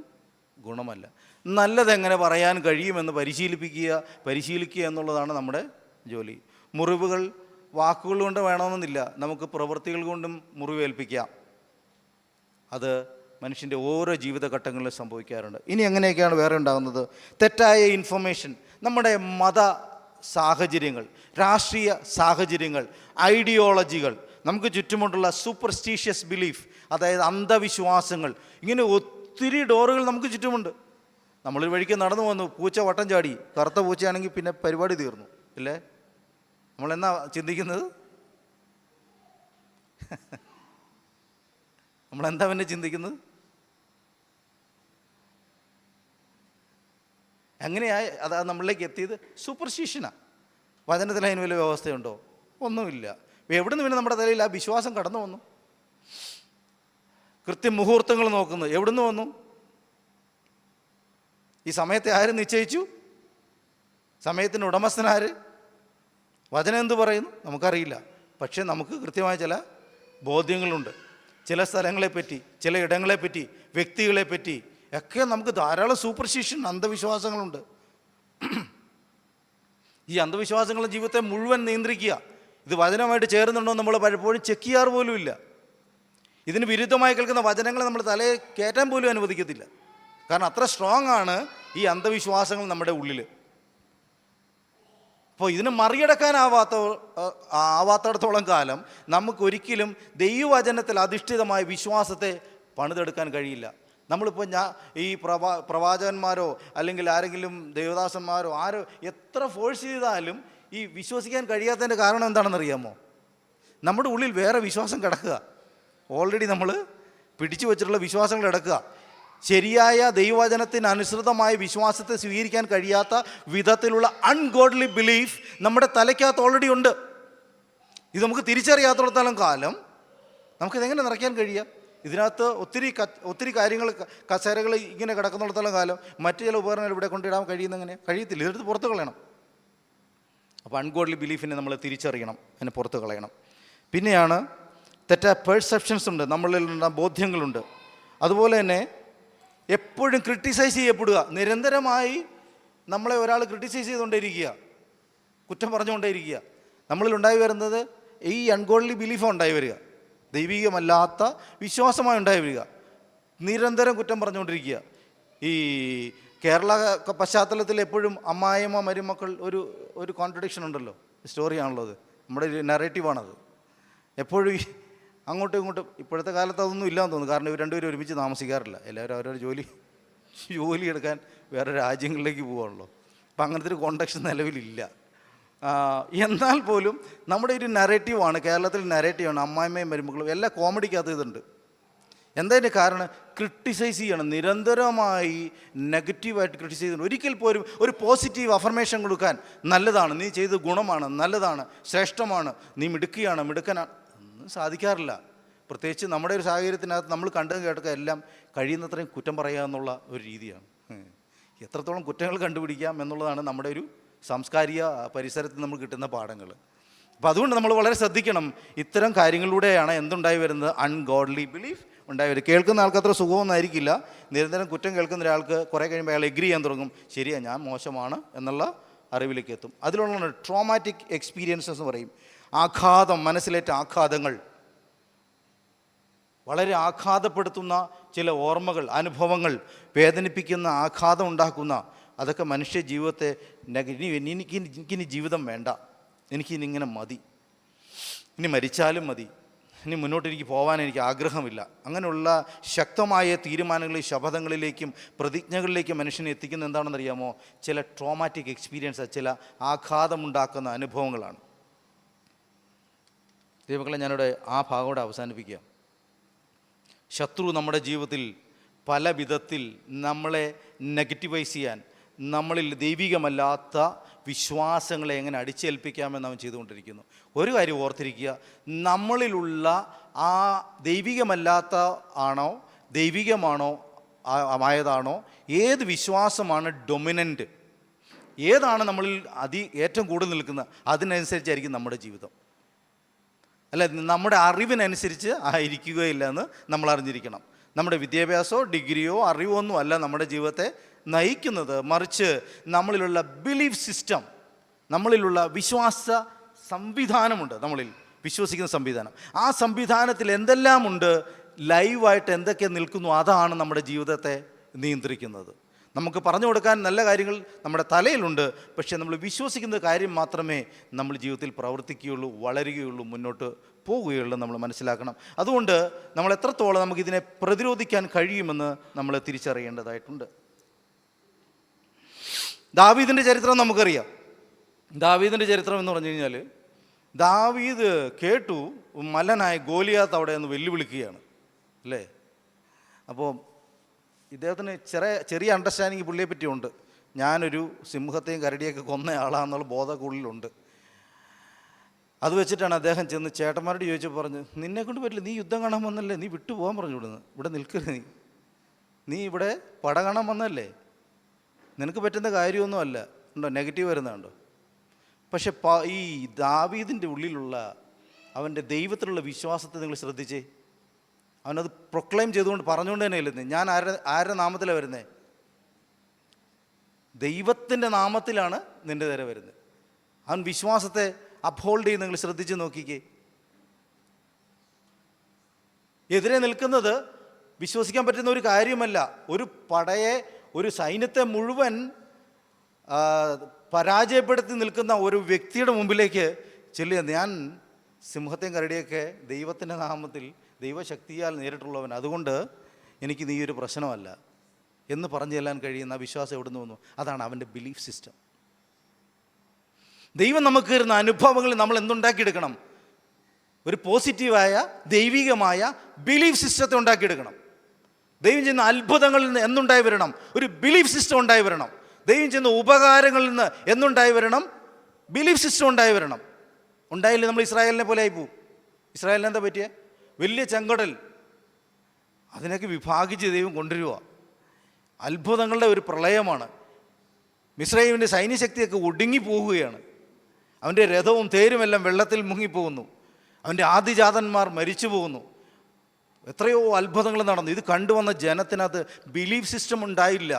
ഗുണമല്ല. നല്ലതെങ്ങനെ പറയാൻ കഴിയുമെന്ന് പരിശീലിക്കുക എന്നുള്ളതാണ് നമ്മുടെ ജോലി. മുറിവുകൾ വാക്കുകൾ കൊണ്ട് വേണമെന്നില്ല, നമുക്ക് പ്രവൃത്തികൾ കൊണ്ടും മുറിവേൽപ്പിക്കാം. അത് മനുഷ്യൻ്റെ ഓരോ ജീവിതഘട്ടങ്ങളിലും സംഭവിക്കാറുണ്ട്. ഇനി എങ്ങനെയൊക്കെയാണ് വേറെ ഉണ്ടാകുന്നത്? തെറ്റായ ഇൻഫർമേഷൻ, നമ്മുടെ മത സാഹചര്യങ്ങൾ, രാഷ്ട്രീയ സാഹചര്യങ്ങൾ, ഐഡിയോളജികൾ, നമുക്ക് ചുറ്റുമുണ്ടുള്ള സൂപ്പർസ്റ്റീഷ്യസ് ബിലീഫ്, അതായത് അന്ധവിശ്വാസങ്ങൾ, ഇങ്ങനെ ഒത്തിരി ഡോറുകൾ നമുക്ക് ചുറ്റുമുണ്ട്. നമ്മളൊരു വഴിക്ക് നടന്നു വന്നു, പൂച്ച വട്ടം ചാടി, കറുത്ത പൂച്ചയാണെങ്കിൽ പിന്നെ പരിപാടി തീർന്നു അല്ലേ? നമ്മളെന്നാ ചിന്തിക്കുന്നത്? നമ്മളെന്താ പിന്നെ ചിന്തിക്കുന്നത്? എങ്ങനെയായി അത് നമ്മളിലേക്ക് എത്തിയത്? സൂപ്പർസ്റ്റിഷനാണ്. വചനത്തിൽ അതിന് വലിയ വ്യവസ്ഥയുണ്ടോ? ഒന്നുമില്ല. എവിടെ നിന്ന് പിന്നെ നമ്മുടെ തലയിൽ ആ വിശ്വാസം കടന്നു വന്നു? കൃത്യമുഹൂർത്തങ്ങൾ നോക്കുന്നത് എവിടെ നിന്ന് വന്നു? ഈ സമയത്തെ ആര് നിശ്ചയിച്ചു? സമയത്തിൻ്റെ ഉടമസ്ഥനാര്? വചനം എന്ത് പറയുന്നു? നമുക്കറിയില്ല. പക്ഷേ നമുക്ക് കൃത്യമായ ചില ബോധ്യങ്ങളുണ്ട്. ചില സ്ഥലങ്ങളെപ്പറ്റി, ചില ഇടങ്ങളെപ്പറ്റി, വ്യക്തികളെപ്പറ്റി ഒക്കെ നമുക്ക് ധാരാളം സൂപ്പർസ്റ്റിഷൻ, അന്ധവിശ്വാസങ്ങളുണ്ട്. ഈ അന്ധവിശ്വാസങ്ങളുടെ ജീവിതത്തെ മുഴുവൻ നിയന്ത്രിക്കുക. ഇത് വചനമായിട്ട് ചേരുന്നുണ്ടോ നമ്മൾ പലപ്പോഴും ചെക്ക് ചെയ്യാറ് പോലും ഇല്ല. ഇതിന് വിരുദ്ധമായി കേൾക്കുന്ന വചനങ്ങൾ നമ്മൾ തലയെ കയറ്റാൻ പോലും അനുവദിക്കത്തില്ല. കാരണം അത്ര സ്ട്രോങ് ആണ് ഈ അന്ധവിശ്വാസങ്ങൾ നമ്മുടെ ഉള്ളിൽ. അപ്പോൾ ഇതിന് ആവാത്തിടത്തോളം കാലം നമുക്കൊരിക്കലും ദൈവവചനത്തിൽ അധിഷ്ഠിതമായ വിശ്വാസത്തെ പണിതെടുക്കാൻ കഴിയില്ല. നമ്മളിപ്പോൾ ഈ പ്രവാചകന്മാരോ അല്ലെങ്കിൽ ആരെങ്കിലും ദേവദാസന്മാരോ ആരോ എത്ര ഫോഴ്സ് ചെയ്താലും ഈ വിശ്വസിക്കാൻ കഴിയാത്തതിൻ്റെ കാരണം എന്താണെന്നറിയാമോ? നമ്മുടെ ഉള്ളിൽ വേറെ വിശ്വാസം കിടക്കുക. ഓൾറെഡി നമ്മൾ പിടിച്ചു വച്ചിട്ടുള്ള വിശ്വാസങ്ങൾ കിടക്കുക. ശരിയായ ദൈവവചനത്തിന് അനുസൃതമായ വിശ്വാസത്തെ സ്വീകരിക്കാൻ കഴിയാത്ത വിധത്തിലുള്ള അൺഗോഡ്ലി ബിലീഫ് നമ്മുടെ തലയ്ക്കകത്ത് ഓൾറെഡി ഉണ്ട്. ഇത് നമുക്ക് തിരിച്ചറിയാത്തിടത്തോളം കാലം നമുക്കിതെങ്ങനെ നിറയ്ക്കാൻ കഴിയുക? ഇതിനകത്ത് ഒത്തിരി കാര്യങ്ങൾ, കസേരകൾ ഇങ്ങനെ കിടക്കുന്നിടത്തോളം കാലം മറ്റു ചില ഉപകരണങ്ങൾ ഇവിടെ കൊണ്ടിടാൻ കഴിയുന്നെങ്ങനെ? കഴിയത്തില്ല. ഇതെടുത്ത് പുറത്ത് കളയണം. അപ്പോൾ അൺഗോഡ്ലി ബിലീഫിനെ നമ്മൾ തിരിച്ചറിയണം, അതിനെ പുറത്ത് കളയണം. പിന്നെയാണ് തെറ്റായ പെർസെപ്ഷൻസ് ഉണ്ട്, നമ്മളിലുള്ള ബോധ്യങ്ങളുണ്ട്. അതുപോലെ തന്നെ എപ്പോഴും ക്രിട്ടിസൈസ് ചെയ്യപ്പെടുക. നിരന്തരമായി നമ്മളെ ഒരാൾ ക്രിട്ടിസൈസ് ചെയ്തുകൊണ്ടേയിരിക്കുക, കുറ്റം പറഞ്ഞുകൊണ്ടേയിരിക്കുക. നമ്മളിൽ ഉണ്ടായി വരുന്നത് ഈ അൺഗോഡ്ലി ബിലീഫാണ് ഉണ്ടായി വരിക, ദൈവികമല്ലാത്ത വിശ്വാസമായി ഉണ്ടായി വരിക. നിരന്തരം കുറ്റം പറഞ്ഞുകൊണ്ടിരിക്കുക. ഈ കേരള പശ്ചാത്തലത്തിൽ എപ്പോഴും അമ്മായിയമ്മ മരുമക്കൾ ഒരു കോൺട്രഡിക്ഷൻ ഉണ്ടല്ലോ, സ്റ്റോറിയാണല്ലോ അത്, നമ്മുടെ നറേറ്റീവാണത്. എപ്പോഴും അങ്ങോട്ടും ഇങ്ങോട്ടും. ഇപ്പോഴത്തെ കാലത്ത് അതൊന്നും ഇല്ലയെന്ന് തോന്നുന്നു. കാരണം ഇവർ രണ്ടുപേരും ഒരുമിച്ച് താമസിക്കാറില്ല. എല്ലാവരും അവരവരുടെ ജോലി എടുക്കാൻ വേറെ രാജ്യങ്ങളിലേക്ക് പോകാണല്ലോ. അപ്പം അങ്ങനത്തെ ഒരു കോണ്ടക്ഷൻ നിലവിലില്ല. എന്നാൽ പോലും നമ്മുടെ ഒരു നറേറ്റീവാണ്, കേരളത്തിൽ നറേറ്റീവാണ്. അമ്മായിമ്മയും മരുമക്കളും എല്ലാം കോമഡിക്കകത്ത് ഇതുണ്ട്. എന്തതിൻ്റെ കാരണം? ക്രിട്ടിസൈസ് ചെയ്യണം, നിരന്തരമായി നെഗറ്റീവായിട്ട് ക്രിട്ടിസൈസ് ചെയ്യണം. ഒരിക്കൽ പോലും ഒരു പോസിറ്റീവ് അഫർമേഷൻ കൊടുക്കാൻ, നല്ലതാണ്, നീ ചെയ്ത് ഗുണമാണ്, നല്ലതാണ്, ശ്രേഷ്ഠമാണ്, നീ മിടുക്കനാണ്, ഒന്നും സാധിക്കാറില്ല. പ്രത്യേകിച്ച് നമ്മുടെ ഒരു സാഹചര്യത്തിനകത്ത് നമ്മൾ കണ്ടതും കേട്ടൊക്കെ എല്ലാം കഴിയുന്നത്രയും കുറ്റം പറയുക എന്നുള്ള ഒരു രീതിയാണ്. എത്രത്തോളം കുറ്റങ്ങൾ കണ്ടുപിടിക്കാം എന്നുള്ളതാണ് നമ്മുടെ ഒരു സാംസ്കാരിക പരിസരത്ത് നമ്മൾ കിട്ടുന്ന പാഠങ്ങൾ. അപ്പോൾ അതുകൊണ്ട് നമ്മൾ വളരെ ശ്രദ്ധിക്കണം. ഇത്തരം കാര്യങ്ങളിലൂടെയാണ് എന്തുണ്ടായി വരുന്നത്? അൺഗോഡ്ലി ബിലീഫ് ഉണ്ടായി വരും. കേൾക്കുന്ന ആൾക്ക് അത്ര സുഖമൊന്നായിരിക്കില്ല. നിരന്തരം കുറ്റം കേൾക്കുന്ന ഒരാൾക്ക് കുറേ കഴിയുമ്പോൾ അയാൾ എഗ്രി ചെയ്യാൻ തുടങ്ങും, ശരിയാ ഞാൻ മോശമാണ് എന്നുള്ള അറിവിലേക്ക് എത്തും. അതിലുള്ള ട്രോമാറ്റിക് എക്സ്പീരിയൻസസ് എന്ന് പറയും. ആഘാതം, മനസ്സിലേറ്റ ആഘാതങ്ങൾ, വളരെ ആഘാതപ്പെടുത്തുന്ന ചില ഓർമ്മകൾ, അനുഭവങ്ങൾ, വേദനിപ്പിക്കുന്ന, ആഘാതം ഉണ്ടാക്കുന്ന, അതൊക്കെ മനുഷ്യ ജീവിതത്തെ എനിക്കിനി ജീവിതം വേണ്ട, എനിക്കിനി ഇങ്ങനെ മതി, ഇനി മരിച്ചാലും മതി, ഇനി മുന്നോട്ട് എനിക്ക് പോകാൻ എനിക്ക് ആഗ്രഹമില്ല, അങ്ങനെയുള്ള ശക്തമായ തീരുമാനങ്ങളിൽ, ശപഥങ്ങളിലേക്കും പ്രതിജ്ഞകളിലേക്കും മനുഷ്യനെ എത്തിക്കുന്ന എന്താണെന്നറിയാമോ? ചില ട്രോമാറ്റിക് എക്സ്പീരിയൻസ്, ചില ആഘാതമുണ്ടാക്കുന്ന അനുഭവങ്ങളാണ്. ദൈവമക്കളെ, ഞാനിവിടെ ആ ഭാഗം കൂടെ അവസാനിപ്പിക്കുക. ശത്രു നമ്മുടെ ജീവിതത്തിൽ പല വിധത്തിൽ നമ്മളെ നെഗറ്റീവൈസ് ചെയ്യാൻ, നമ്മളിൽ ദൈവികമല്ലാത്ത വിശ്വാസങ്ങളെ എങ്ങനെ അടിച്ചേൽപ്പിക്കാമെന്ന് അവൻ ചെയ്തുകൊണ്ടിരിക്കുന്നു. ഒരു കാര്യം ഓർത്തിരിക്കുക, നമ്മളിലുള്ള ആ ദൈവികമല്ലാത്ത ആണോ ദൈവികമാണോ ആയതാണോ, ഏത് വിശ്വാസമാണ് ഡൊമിനൻ്റ്, ഏതാണ് നമ്മളിൽ ഏറ്റവും കൂടുതൽ നിൽക്കുന്നത്, അതിനനുസരിച്ചായിരിക്കും നമ്മുടെ ജീവിതം. അല്ല, നമ്മുടെ അറിവിനനുസരിച്ച് ആയിരിക്കുകയില്ല എന്ന് നമ്മൾ അറിഞ്ഞിരിക്കണം. നമ്മുടെ വിദ്യാഭ്യാസമോ ഡിഗ്രിയോ അറിവോ ഒന്നും അല്ല നമ്മുടെ ജീവിതത്തെ നയിക്കുന്നത്, മറിച്ച് നമ്മളിലുള്ള ബിലീഫ് സിസ്റ്റം, നമ്മളിലുള്ള വിശ്വാസ സംവിധാനമുണ്ട്, നമ്മളിൽ വിശ്വസിക്കുന്ന സംവിധാനം. ആ സംവിധാനത്തിൽ എന്തെല്ലാം ഉണ്ട്, ലൈവായിട്ട് എന്തൊക്കെ നിൽക്കുന്നു, അതാണ് നമ്മുടെ ജീവിതത്തെ നിയന്ത്രിക്കുന്നത്. നമുക്ക് പറഞ്ഞു കൊടുക്കാൻ നല്ല കാര്യങ്ങൾ നമ്മുടെ തലയിലുണ്ട്, പക്ഷേ നമ്മൾ വിശ്വസിക്കുന്ന കാര്യം മാത്രമേ നമ്മൾ ജീവിതത്തിൽ പ്രവർത്തിക്കുകയുള്ളൂ, വളരുകയുള്ളൂ, മുന്നോട്ട് പോവുകയുള്ളൂ. നമ്മൾ മനസ്സിലാക്കണം. അതുകൊണ്ട് നമ്മൾ എത്രത്തോളം നമുക്കിതിനെ പ്രതിരോധിക്കാൻ കഴിയുമെന്ന് നമ്മൾ തിരിച്ചറിയേണ്ടതായിട്ടുണ്ട്. ദാവീദിൻ്റെ ചരിത്രം നമുക്കറിയാം. ദാവീദിൻ്റെ ചരിത്രം എന്ന് പറഞ്ഞു കഴിഞ്ഞാൽ, ദാവീദ് കേട്ടു മല്ലനായ ഗോലിയാത്ത് അവിടെ നിന്ന് വെല്ലുവിളിക്കുകയാണ്, അല്ലേ? അപ്പോൾ ഇദ്ദേഹത്തിന് ചെറിയ അണ്ടർസ്റ്റാൻഡിങ് പുള്ളിയെ പറ്റിയുണ്ട്. ഞാനൊരു സിംഹത്തെയും കരടിയൊക്കെ കൊന്ന ആളാന്നുള്ള ബോധമൊക്കെ ഉള്ളിലുണ്ട്. അത് വെച്ചിട്ടാണ് അദ്ദേഹം ചെന്ന് ചേട്ടന്മാരോട് ചോദിച്ചു പറഞ്ഞു, നിന്നെ കൊണ്ട് പറ്റില്ല, നീ യുദ്ധം കാണാൻ വന്നല്ലേ, നീ വിട്ടു പോകാൻ പറഞ്ഞു വിടുന്നു, ഇവിടെ നിൽക്കരുത്, നീ ഇവിടെ പട കാണാൻ വന്നല്ലേ, നിനക്ക് പറ്റുന്ന കാര്യമൊന്നുമല്ല. ഉണ്ടോ നെഗറ്റീവ് വരുന്നുണ്ടോ? പക്ഷെ ഈ ദാവീദിൻ്റെ ഉള്ളിലുള്ള അവൻ്റെ ദൈവത്തിലുള്ള വിശ്വാസത്തെ നിങ്ങൾ ശ്രദ്ധിച്ചേ. അവനത് പ്രൊക്ലെയിം ചെയ്തുകൊണ്ട് പറഞ്ഞുകൊണ്ട് തന്നെ ഇല്ലെന്ന്. ഞാൻ ആരുടെ നാമത്തിലാണ് വരുന്നത്? ദൈവത്തിൻ്റെ നാമത്തിലാണ് നിൻ്റെ നേരെ വരുന്നത്. അവൻ വിശ്വാസത്തെ അപ്ഹോൾഡ് ചെയ്ത് നിങ്ങൾ ശ്രദ്ധിച്ച് നോക്കിക്കേ. എതിരെ നിൽക്കുന്നത് വിശ്വസിക്കാൻ പറ്റുന്ന ഒരു കാര്യമല്ല. ഒരു സൈന്യത്തെ മുഴുവൻ പരാജയപ്പെടുത്തി നിൽക്കുന്ന ഒരു വ്യക്തിയുടെ മുമ്പിലേക്ക് ചെല്ലുക. ഞാൻ സിംഹത്തെയും കരടിയൊക്കെ ദൈവത്തിൻ്റെ നാമത്തിൽ ദൈവശക്തിയാൽ നേരിട്ടുള്ളവൻ, അതുകൊണ്ട് എനിക്ക് നീ ഒരു പ്രശ്നമല്ല എന്ന് പറഞ്ഞു ചെല്ലാൻ കഴിയുന്ന വിശ്വാസം എവിടെ നിന്ന് വന്നു? അതാണ് അവൻ്റെ ബിലീഫ് സിസ്റ്റം. ദൈവം നമുക്ക് തരുന്ന അനുഭവങ്ങളിൽ നമ്മൾ എന്തുണ്ടാക്കിയെടുക്കണം? ഒരു പോസിറ്റീവായ ദൈവികമായ ബിലീഫ് സിസ്റ്റത്തെ ഉണ്ടാക്കിയെടുക്കണം. ദൈവം ചെയ്യുന്ന അത്ഭുതങ്ങളിൽ നിന്ന് എന്തുണ്ടായി വരണം? ഒരു ബിലീഫ് സിസ്റ്റം ഉണ്ടായി വരണം. ദൈവം ചെയ്യുന്ന ഉപകാരങ്ങളിൽ നിന്ന് എന്തുണ്ടായി വരണം? ബിലീഫ് സിസ്റ്റം ഉണ്ടായി വരണം. ഉണ്ടായില്ലേ നമ്മൾ ഇസ്രായേലിനെ പോലെ ആയിപ്പോവും. ഇസ്രായേലിന് എന്താ പറ്റിയ? വലിയ ചെങ്കടൽ, അതിനൊക്കെ വിഭാഗിച്ച് ദൈവം കൊണ്ടുവരിക. അത്ഭുതങ്ങളുടെ ഒരു പ്രളയമാണ്. മിസ്രയീമിൻ്റെ സൈന്യശക്തിയൊക്കെ ഒടുങ്ങിപ്പോവുകയാണ്. അവൻ്റെ രഥവും തേരുമെല്ലാം വെള്ളത്തിൽ മുങ്ങിപ്പോകുന്നു. അവൻ്റെ ആദിജാതന്മാർ മരിച്ചു പോകുന്നു. എത്രയോ അത്ഭുതങ്ങൾ നടന്നു. ഇത് കണ്ടുവന്ന ജനത്തിനകത്ത് ബിലീഫ് സിസ്റ്റം ഉണ്ടായില്ല.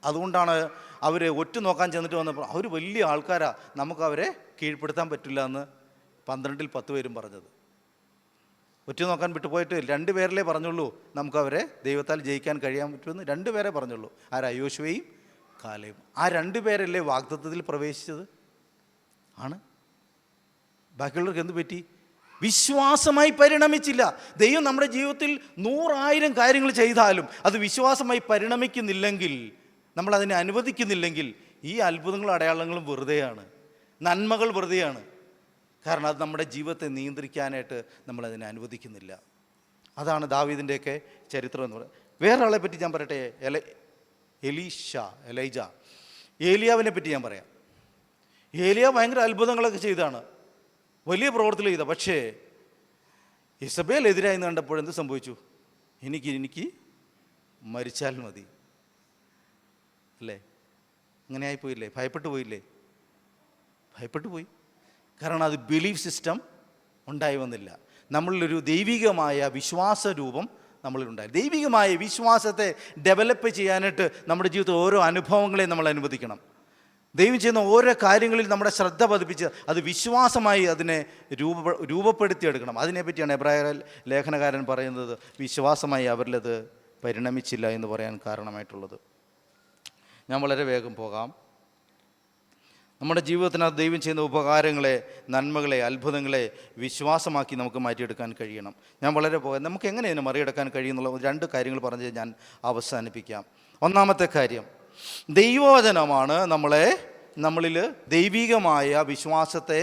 അതുകൊണ്ടാണ് അവർ ഒറ്റുനോക്കാൻ ചെന്നിട്ട് വന്നപ്പോൾ അവർ വലിയ ആൾക്കാരാ, നമുക്കവരെ കീഴ്പ്പെടുത്താൻ പറ്റില്ല എന്ന് 12-ൽ 10 പേരും പറഞ്ഞത്. ഒറ്റുനോക്കാൻ വിട്ടുപോയിട്ട് 2 പേരിലേ പറഞ്ഞുള്ളൂ നമുക്കവരെ ദൈവത്താൽ ജയിക്കാൻ കഴിയാൻ പറ്റുമെന്ന്. 2 പേരെ പറഞ്ഞുള്ളൂ. ആരാ? യോശുവയും കാലേബും. ആ 2 പേരല്ലേ വാഗ്ദത്തത്തിൽ പ്രവേശിച്ചത്? ആണ്. ബാക്കിയുള്ളവർക്ക് എന്ത് പറ്റി? വിശ്വാസമായി പരിണമിച്ചില്ല. ദൈവം നമ്മുടെ ജീവിതത്തിൽ 100,000 കാര്യങ്ങൾ ചെയ്താലും അത് വിശ്വാസമായി പരിണമിക്കുന്നില്ലെങ്കിൽ, നമ്മളതിനെ അനുവദിക്കുന്നില്ലെങ്കിൽ, ഈ അത്ഭുതങ്ങളും അടയാളങ്ങളും വെറുതെയാണ്, നന്മകൾ വെറുതെയാണ്. കാരണം അത് നമ്മുടെ ജീവിതത്തെ നിയന്ത്രിക്കാനായിട്ട് നമ്മളതിനെ അനുവദിക്കുന്നില്ല. അതാണ് ദാവീദിൻ്റെയൊക്കെ ചരിത്രം എന്ന് പറയുന്നത്. വേറെ ആളെ പറ്റി ഞാൻ പറയട്ടെ. എലൈജ, ഏലിയാവിനെ പറ്റി ഞാൻ പറയാം. ഏലിയ ഭയങ്കര അത്ഭുതങ്ങളൊക്കെ ചെയ്താണ്, വലിയ പ്രവർത്തികൾ ചെയ്ത. പക്ഷേ ഇസബേൽ എതിരായി കണ്ടപ്പോൾ എന്ത് സംഭവിച്ചു? എനിക്ക് മരിച്ചാൽ മതി, അല്ലേ? അങ്ങനെ ആയിപ്പോയില്ലേ? ഭയപ്പെട്ടു പോയില്ലേ? ഭയപ്പെട്ടു പോയി. കാരണം അത് ബിലീഫ് സിസ്റ്റം ഉണ്ടായി വന്നില്ല. നമ്മളിലൊരു ദൈവികമായ വിശ്വാസ രൂപം നമ്മളിലുണ്ടായി. ദൈവികമായ വിശ്വാസത്തെ ഡെവലപ്പ് ചെയ്യാനായിട്ട് നമ്മുടെ ജീവിതത്തിൽ ഓരോ അനുഭവങ്ങളെയും നമ്മൾ അനുവദിക്കണം. ദൈവം ചെയ്യുന്ന ഓരോ കാര്യങ്ങളിൽ നമ്മുടെ ശ്രദ്ധ പതിപ്പിച്ച് അത് വിശ്വാസമായി അതിനെ രൂപപ്പെടുത്തിയെടുക്കണം. അതിനെപ്പറ്റിയാണ് എബ്രായ ലേഖനകാരൻ പറയുന്നത്, വിശ്വാസമായി അവരിലത് പരിണമിച്ചില്ല എന്ന് പറയാൻ കാരണമായിട്ടുള്ളത്. ഞാൻ വളരെ വേഗം പോകാം. നമ്മുടെ ജീവിതത്തിനകത്ത് ദൈവം ചെയ്യുന്ന ഉപകാരങ്ങളെ, നന്മകളെ, അത്ഭുതങ്ങളെ വിശ്വാസമാക്കി നമുക്ക് മാറ്റിയെടുക്കാൻ കഴിയണം. ഞാൻ വളരെ പോകാം. നമുക്ക് എങ്ങനെ ഇതിനെ മറികടക്കാൻ കഴിയുന്നുള്ള 2 കാര്യങ്ങൾ പറഞ്ഞ് ഞാൻ അവസാനിപ്പിക്കാം. ഒന്നാമത്തെ കാര്യം, ദൈവവചനമാണ് നമ്മളിൽ ദൈവികമായ വിശ്വാസത്തെ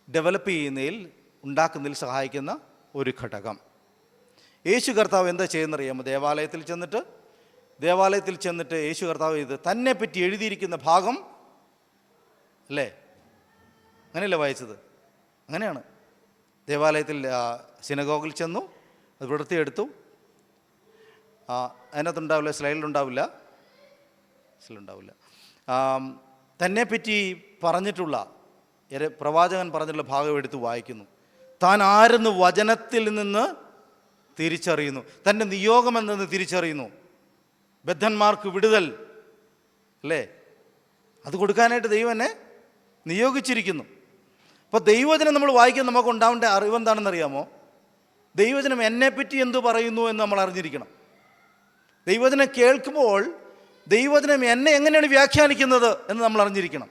ഡെവലപ്പ് ചെയ്യുന്നതിൽ, ഉണ്ടാക്കുന്നതിൽ സഹായിക്കുന്ന ഒരു ഘടകം. യേശു കർത്താവ് എന്താ ചെയ്യുന്നറിയാമോ? ദേവാലയത്തിൽ ചെന്നിട്ട് യേശു കർത്താവ് ഇത് തന്നെ പറ്റി എഴുതിയിരിക്കുന്ന ഭാഗം അല്ലേ, അങ്ങനെയല്ലേ വായിച്ചത്? അങ്ങനെയാണ്. ദേവാലയത്തിൽ സിനഗോഗിൽ ചെന്നു, അത് വിടർത്തിയെടുത്തു. അതിനകത്തുണ്ടാവില്ല, സ്ലൈഡിലുണ്ടാവില്ല. തന്നെ പറ്റി പറഞ്ഞിട്ടുള്ള പ്രവാചകൻ പറഞ്ഞിട്ടുള്ള ഭാഗം എടുത്ത് വായിക്കുന്നു. താൻ ആരെന്ന് വചനത്തിൽ നിന്ന് തിരിച്ചറിയുന്നു, തൻ്റെ നിയോഗമെന്തെന്ന് തിരിച്ചറിയുന്നു. ബദ്ധന്മാർക്ക് വിടുതൽ അല്ലേ, അത് കൊടുക്കാനായിട്ട് ദൈവം എന്നെ നിയോഗിച്ചിരിക്കുന്നു. അപ്പോൾ ദൈവവചനം നമ്മൾ വായിക്കാൻ നമുക്ക് ഉണ്ടാവേണ്ട അറിവെന്താണെന്നറിയാമോ? ദൈവവചനം എന്നെപ്പറ്റി എന്തു പറയുന്നു എന്ന് നമ്മൾ അറിഞ്ഞിരിക്കണം. ദൈവവചനം കേൾക്കുമ്പോൾ ദൈവവചനം എന്നെ എങ്ങനെയാണ് വ്യാഖ്യാനിക്കുന്നത് എന്ന് നമ്മൾ അറിഞ്ഞിരിക്കണം.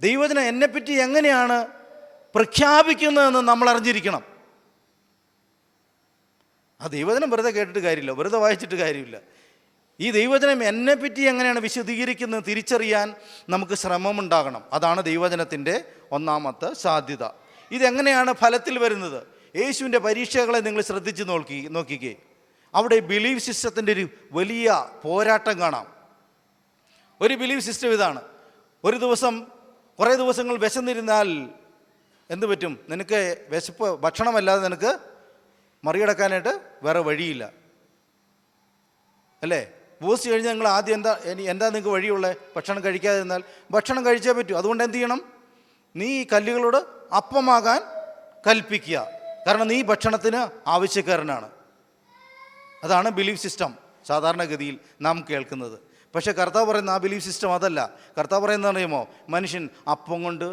ദൈവവചനം എന്നെപ്പറ്റി എങ്ങനെയാണ് പ്രഖ്യാപിക്കുന്നതെന്ന് നമ്മൾ അറിഞ്ഞിരിക്കണം. ആ ദൈവവചനം വെറുതെ കേട്ടിട്ട് കാര്യമില്ല, വെറുതെ വായിച്ചിട്ട് കാര്യമില്ല. ഈ ദൈവവചനം എന്നെപ്പറ്റി എങ്ങനെയാണ് വിശദീകരിക്കുന്നത് തിരിച്ചറിയാൻ നമുക്ക് ശ്രമമുണ്ടാകണം. അതാണ് ദൈവവചനത്തിൻ്റെ ഒന്നാമത്തെ സാധ്യത. ഇതെങ്ങനെയാണ് ഫലത്തിൽ വരുന്നത്? യേശുവിൻ്റെ പരീക്ഷകളെ നിങ്ങൾ ശ്രദ്ധിച്ച് നോക്കിക്കേ. അവിടെ ബിലീഫ് സിസ്റ്റത്തിൻ്റെ ഒരു വലിയ പോരാട്ടം കാണാം. ഒരു ബിലീഫ് സിസ്റ്റം ഇതാണ്: ഒരു ദിവസം കുറേ ദിവസങ്ങൾ വിശന്നിരുന്നാൽ എന്ത് പറ്റും? നിനക്ക് വിശപ്പ് ഭക്ഷണമല്ലാതെ നിനക്ക് മറികടക്കാനായിട്ട് വേറെ വഴിയില്ല അല്ലേ? ബൂസ്റ്റ് കഴിഞ്ഞാൽ നിങ്ങൾ ആദ്യം എന്താ നിങ്ങൾക്ക് വഴിയുള്ളത്? ഭക്ഷണം കഴിക്കാതെ ഇരുന്നാൽ ഭക്ഷണം കഴിച്ചേ പറ്റൂ. അതുകൊണ്ട് എന്ത് ചെയ്യണം? നീ ഈ കല്ലുകളോട് അപ്പമാകാൻ കൽപ്പിക്കുക, കാരണം നീ ഭക്ഷണത്തിന് ആവശ്യക്കാരനാണ്. അതാണ് ബിലീഫ് സിസ്റ്റം സാധാരണഗതിയിൽ നാം കേൾക്കുന്നത്. പക്ഷേ കർത്താവ് പറയുന്ന ആ ബിലീഫ് സിസ്റ്റം അതല്ല. കർത്താവ് പറയുന്നത് അറിയുമോ? മനുഷ്യൻ അപ്പം കൊണ്ട്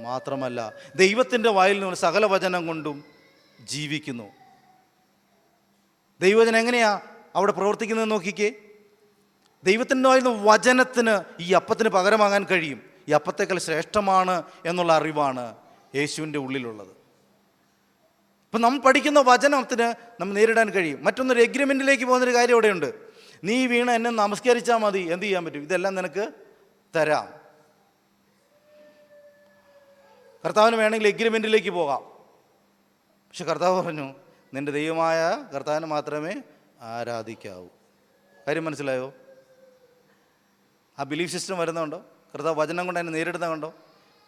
മാത്രമല്ല, ദൈവത്തിൻ്റെ വായിൽ നിന്ന് സകല വചനം കൊണ്ടും ജീവിക്കുന്നു. ദൈവവചനം എങ്ങനെയാ അവിടെ പ്രവർത്തിക്കുന്നത് നോക്കിക്കേ. ദൈവത്തിൻ്റെ വായിൽ നിന്ന് വചനത്തിന് ഈ അപ്പത്തിന് പകരമാകാൻ കഴിയും. ഈ അപ്പത്തേക്കാൾ ശ്രേഷ്ഠമാണ് എന്നുള്ള അറിവാണ് യേശുവിൻ്റെ ഉള്ളിലുള്ളത്. ഇപ്പം നമ്മൾ പഠിക്കുന്ന വചനത്തിന് നമ്മൾ നേരിടാൻ കഴിയും. മറ്റൊന്നൊരു എഗ്രിമെൻറ്റിലേക്ക് പോകുന്നൊരു കാര്യം ഇവിടെയുണ്ട്. നീ വീണ് എന്നെ നമസ്കരിച്ചാൽ മതി, എന്ത് ചെയ്യാൻ പറ്റും? ഇതെല്ലാം നിനക്ക് തരാം. കർത്താവിന് വേണമെങ്കിൽ എഗ്രിമെൻറ്റിലേക്ക് പോകാം. പക്ഷെ കർത്താവ് പറഞ്ഞു, നിൻ്റെ ദൈവമായ കർത്താവിന് മാത്രമേ ആരാധിക്കാവൂ. കാര്യം മനസ്സിലായോ? ആ ബിലീഫ് സിസ്റ്റം വരുന്നുണ്ടോ? കർത്താവ് വചനം കൊണ്ട് അതിനെ നേരിടുന്നുണ്ടോ?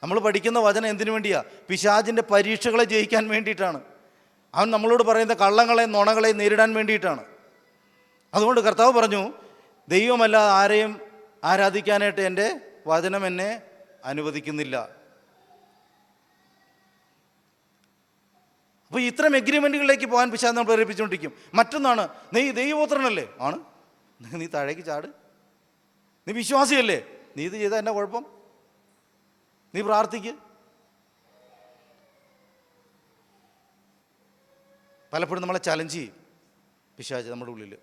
നമ്മൾ പഠിക്കുന്ന വചനം എന്തിനു വേണ്ടിയാ? പിശാചിൻ്റെ പരീക്ഷകളെ ജയിക്കാൻ വേണ്ടിയിട്ടാണ്. അവൻ നമ്മളോട് പറയുന്ന കള്ളങ്ങളെയും നുണകളെയും നേരിടാൻ വേണ്ടിയിട്ടാണ്. അതുകൊണ്ട് കർത്താവ് പറഞ്ഞു, ദൈവമല്ല ആരെയും ആരാധിക്കാനായിട്ട് എൻ്റെ വചനം എന്നെ അനുവദിക്കുന്നില്ല. അപ്പോൾ ഇത്തരം എഗ്രിമെൻറ്റുകളിലേക്ക് പോകാൻ പിശാച് നമ്മൾ പ്രേരിപ്പിച്ചുകൊണ്ടിരിക്കും. മറ്റൊന്നാണ്, നീ ദൈവപുത്രനല്ലേ? ആണ്. നീ താഴേക്ക് ചാട്. നീ വിശ്വാസിയല്ലേ? നീ ഇത് ചെയ്താൽ എന്നാ കുഴപ്പം? നീ പ്രാർത്ഥിക്ക്. പലപ്പോഴും നമ്മളെ ചലഞ്ച് ചെയ്യും പിശാച് നമ്മുടെ ഉള്ളിൽ.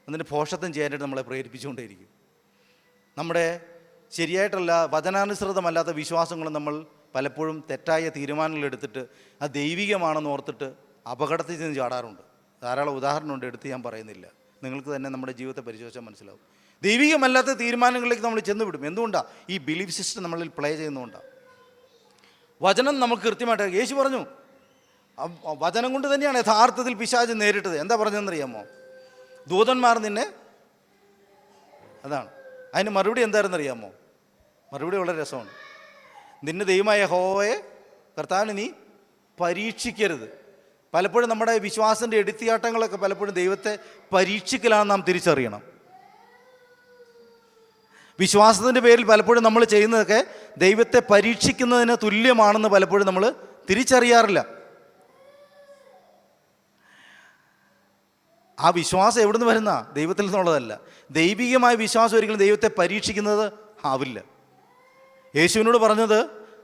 എന്നിട്ട് ഭോഷത്വം ചെയ്യാനായിട്ട് നമ്മളെ പ്രേരിപ്പിച്ചുകൊണ്ടേയിരിക്കും. നമ്മുടെ ശരിയായിട്ടുള്ള വചനാനുസൃതമല്ലാത്ത വിശ്വാസങ്ങളും നമ്മൾ പലപ്പോഴും തെറ്റായ തീരുമാനങ്ങൾ എടുത്തിട്ട് അത് ദൈവികമാണെന്ന് ഓർത്തിട്ട് അപകടത്തിൽ ചെന്ന് ചാടാറുണ്ട്. ധാരാളം ഉദാഹരണമുണ്ട്, എടുത്ത് ഞാൻ പറയുന്നില്ല. നിങ്ങൾക്ക് തന്നെ നമ്മുടെ ജീവിതത്തെ പരിശോധിച്ചാൽ മനസ്സിലാവും. ദൈവികമല്ലാത്ത തീരുമാനങ്ങളിലേക്ക് നമ്മൾ ചെന്നുവിടും. എന്തുകൊണ്ടാണ്? ഈ ബിലീഫ് സിസ്റ്റം നമ്മളിൽ പ്ലേ ചെയ്യുന്നതുകൊണ്ടാണ്. വചനം നമുക്ക് കൃത്യമായിട്ട് യേശു പറഞ്ഞു, വചനം കൊണ്ട് തന്നെയാണ് യഥാർത്ഥത്തിൽ പിശാച് നേരിട്ടത്. എന്താ പറഞ്ഞതെന്നറിയാമോ? ദൂതന്മാർ നിന്നെ, അതാണ് അതിന് മറുപടി എന്തായിരുന്നറിയാമോ? മറുപടി വളരെ രസമാണ്. നിന്റെ ദൈവമായ യഹോവയെ കർത്താവിനെ നീ പരീക്ഷിക്കരുത്. പലപ്പോഴും നമ്മുടെ വിശ്വാസത്തിൻ്റെ എടുത്തിയാട്ടങ്ങളൊക്കെ പലപ്പോഴും ദൈവത്തെ പരീക്ഷിക്കലാണെന്ന് നാം തിരിച്ചറിയണം. വിശ്വാസത്തിൻ്റെ പേരിൽ പലപ്പോഴും നമ്മൾ ചെയ്യുന്നതൊക്കെ ദൈവത്തെ പരീക്ഷിക്കുന്നതിന് തുല്യമാണെന്ന് പലപ്പോഴും നമ്മൾ തിരിച്ചറിയാറില്ല. ആ വിശ്വാസം എവിടെ നിന്ന് വരുന്ന? ദൈവത്തിൽ നിന്നുള്ളതല്ല. ദൈവികമായ വിശ്വാസം ഒരിക്കലും ദൈവത്തെ പരീക്ഷിക്കുന്നത് ആവില്ല. യേശുവിനോട് പറഞ്ഞത്,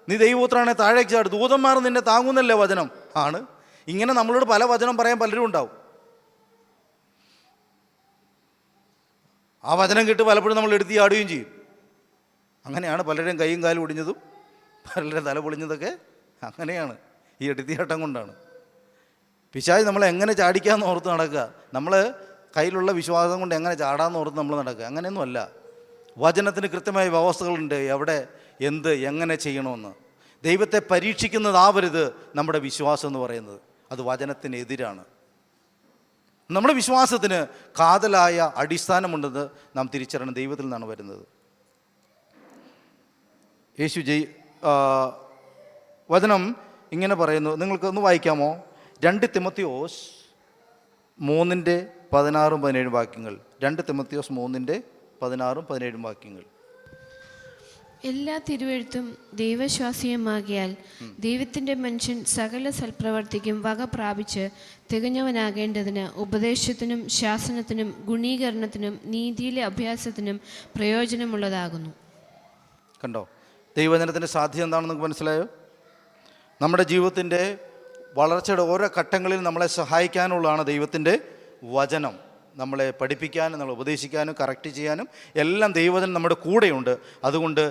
നീ ദൈവപുത്രനാണെ താഴേക്ക് ചാട്, ദൂതന്മാർ നിന്നെ താങ്ങുന്നല്ലേ വചനം ആണ്. ഇങ്ങനെ നമ്മളോട് പല വചനം പറയാൻ പലരും ഉണ്ടാവും. ആ വചനം കേട്ട് പലപ്പോഴും നമ്മൾ എടുത്ത് ചാടുകയും ചെയ്യും. അങ്ങനെയാണ് പലരുടെയും കൈയും കാലും ഒടിഞ്ഞതും പലരുടെ തല പൊളിഞ്ഞതൊക്കെ അങ്ങനെയാണ്, ഈ എടുത്തിയാട്ടം കൊണ്ടാണ്. പിശാച് നമ്മളെ എങ്ങനെ ചാടിക്കാമെന്ന് ഓർത്ത് നടക്കുക. നമ്മൾ കയ്യിലുള്ള വിശ്വാസം കൊണ്ട് എങ്ങനെ ചാടാമെന്ന് ഓർത്ത് നമ്മൾ നടക്കുക. അങ്ങനെയൊന്നുമല്ല. വചനത്തിന് കൃത്യമായ വ്യവസ്ഥകളുണ്ട്, എവിടെ എന്ത് എങ്ങനെ ചെയ്യണമെന്ന്. ദൈവത്തെ പരീക്ഷിക്കുന്നതാവരുത് നമ്മുടെ വിശ്വാസം എന്ന് പറയുന്നത്. അത് വചനത്തിനെതിരാണ്. നമ്മുടെ വിശ്വാസത്തിന് കാതലായ അടിസ്ഥാനമുണ്ടെന്ന് നാം തിരിച്ചറിയണം. ദൈവത്തിൽ നിന്നാണ് വരുന്നത്. യേശു വചനം ഇങ്ങനെ പറയുന്നു, നിങ്ങൾക്കൊന്ന് വായിക്കാമോ? 2 തിമോത്തിയോസ് 3:16-17 വാക്യങ്ങൾ. 2 തിമോത്തിയോസ് 3:16-17 വാക്യങ്ങൾ. എല്ലാ തിരുവെഴുത്തും ദൈവശ്വാസീയമാകിയാൽ ദൈവത്തിൻ്റെ മനുഷ്യൻ സകല സൽപ്രവർത്തിക്കും വക പ്രാപിച്ച് തികഞ്ഞവനാകേണ്ടതിന് ഉപദേശത്തിനും ശാസനത്തിനും ഗുണീകരണത്തിനും നീതിയിലെ അഭ്യാസത്തിനും പ്രയോജനമുള്ളതാകുന്നു. കണ്ടോ, ദൈവവചനത്തിൻ്റെ സാധ്യത എന്താണെന്ന് നിങ്ങൾക്ക് മനസ്സിലായോ? നമ്മുടെ ജീവിതത്തിൻ്റെ വളർച്ചയുടെ ഓരോ ഘട്ടങ്ങളിൽ നമ്മളെ സഹായിക്കാനുള്ളതാണ് ദൈവത്തിൻ്റെ വചനം. നമ്മളെ പഠിപ്പിക്കാനും നമ്മളെ ഉപദേശിക്കാനും കറക്റ്റ് ചെയ്യാനും എല്ലാം ദൈവവചനം നമ്മുടെ കൂടെയുണ്ട്. അതുകൊണ്ട്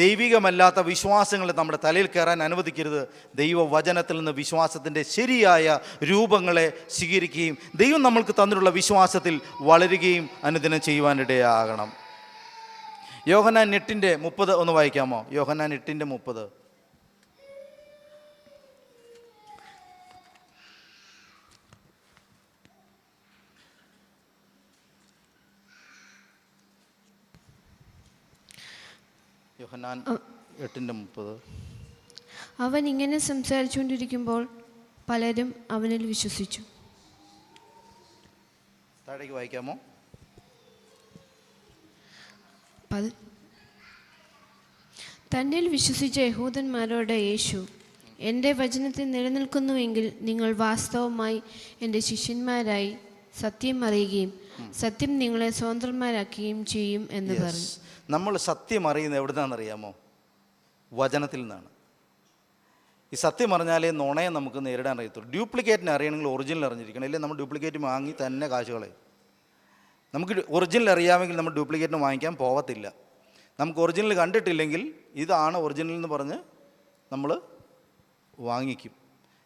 ദൈവികമല്ലാത്ത വിശ്വാസങ്ങൾ നമ്മുടെ തലയിൽ കയറാൻ അനുവദിക്കരുത്. ദൈവവചനത്തിൽ നിന്ന് വിശ്വാസത്തിൻ്റെ ശരിയായ രൂപങ്ങളെ സ്വീകരിക്കുകയും ദൈവം നമ്മൾക്ക് തന്നിട്ടുള്ള വിശ്വാസത്തിൽ വളരുകയും അനുദിനം ചെയ്യുവാനിടയാകണം. യോഹന്നാൻ 8:30 ഒന്ന് വായിക്കാമോ? യോഹന്നാൻ 8:30. യോഹന്നാൻ 8:30. അവൻ ഇങ്ങനെ സംസാരിച്ചുകൊണ്ടിരിക്കുമ്പോൾ പലരും അവനിൽ വിശ്വസിച്ചു. താഴേക്ക് വായിക്കാമോ? തന്നിൽ വിശ്വസിച്ച യഹൂദന്മാരോട് യേശു, എൻ്റെ വചനത്തിൽ നിലനിൽക്കുന്നുവെങ്കിൽ നിങ്ങൾ വാസ്തവമായി എൻ്റെ ശിഷ്യന്മാരായി സത്യം അറിയുകയും സത്യം നിങ്ങളെ സ്വതന്ത്രന്മാരാക്കുകയും ചെയ്യും എന്ന് പറഞ്ഞു. നമ്മൾ സത്യം അറിയുന്നത് എവിടെ നിന്നാണെന്നറിയാമോ? വചനത്തിൽ നിന്നാണ്. ഈ സത്യം അറിഞ്ഞാലേ നുണയെ നമുക്ക് നേരിടാൻ അറിയത്തുള്ളൂ. ഡ്യൂപ്ലിക്കേറ്റിനെ അറിയണമെങ്കിൽ ഒറിജിനൽ അറിഞ്ഞിരിക്കണം. ഇല്ലെങ്കിൽ നമ്മൾ ഡ്യൂപ്ലിക്കേറ്റ് വാങ്ങി തന്നെ കാശ് കളയും. നമുക്ക് ഒറിജിനൽ അറിയാമെങ്കിൽ നമ്മൾ ഡ്യൂപ്ലിക്കേറ്റിന് വാങ്ങിക്കാൻ പോകത്തില്ല. നമുക്ക് ഒറിജിനൽ കണ്ടിട്ടില്ലെങ്കിൽ ഇതാണ് ഒറിജിനൽ എന്ന് പറഞ്ഞ് നമ്മൾ വാങ്ങിക്കും.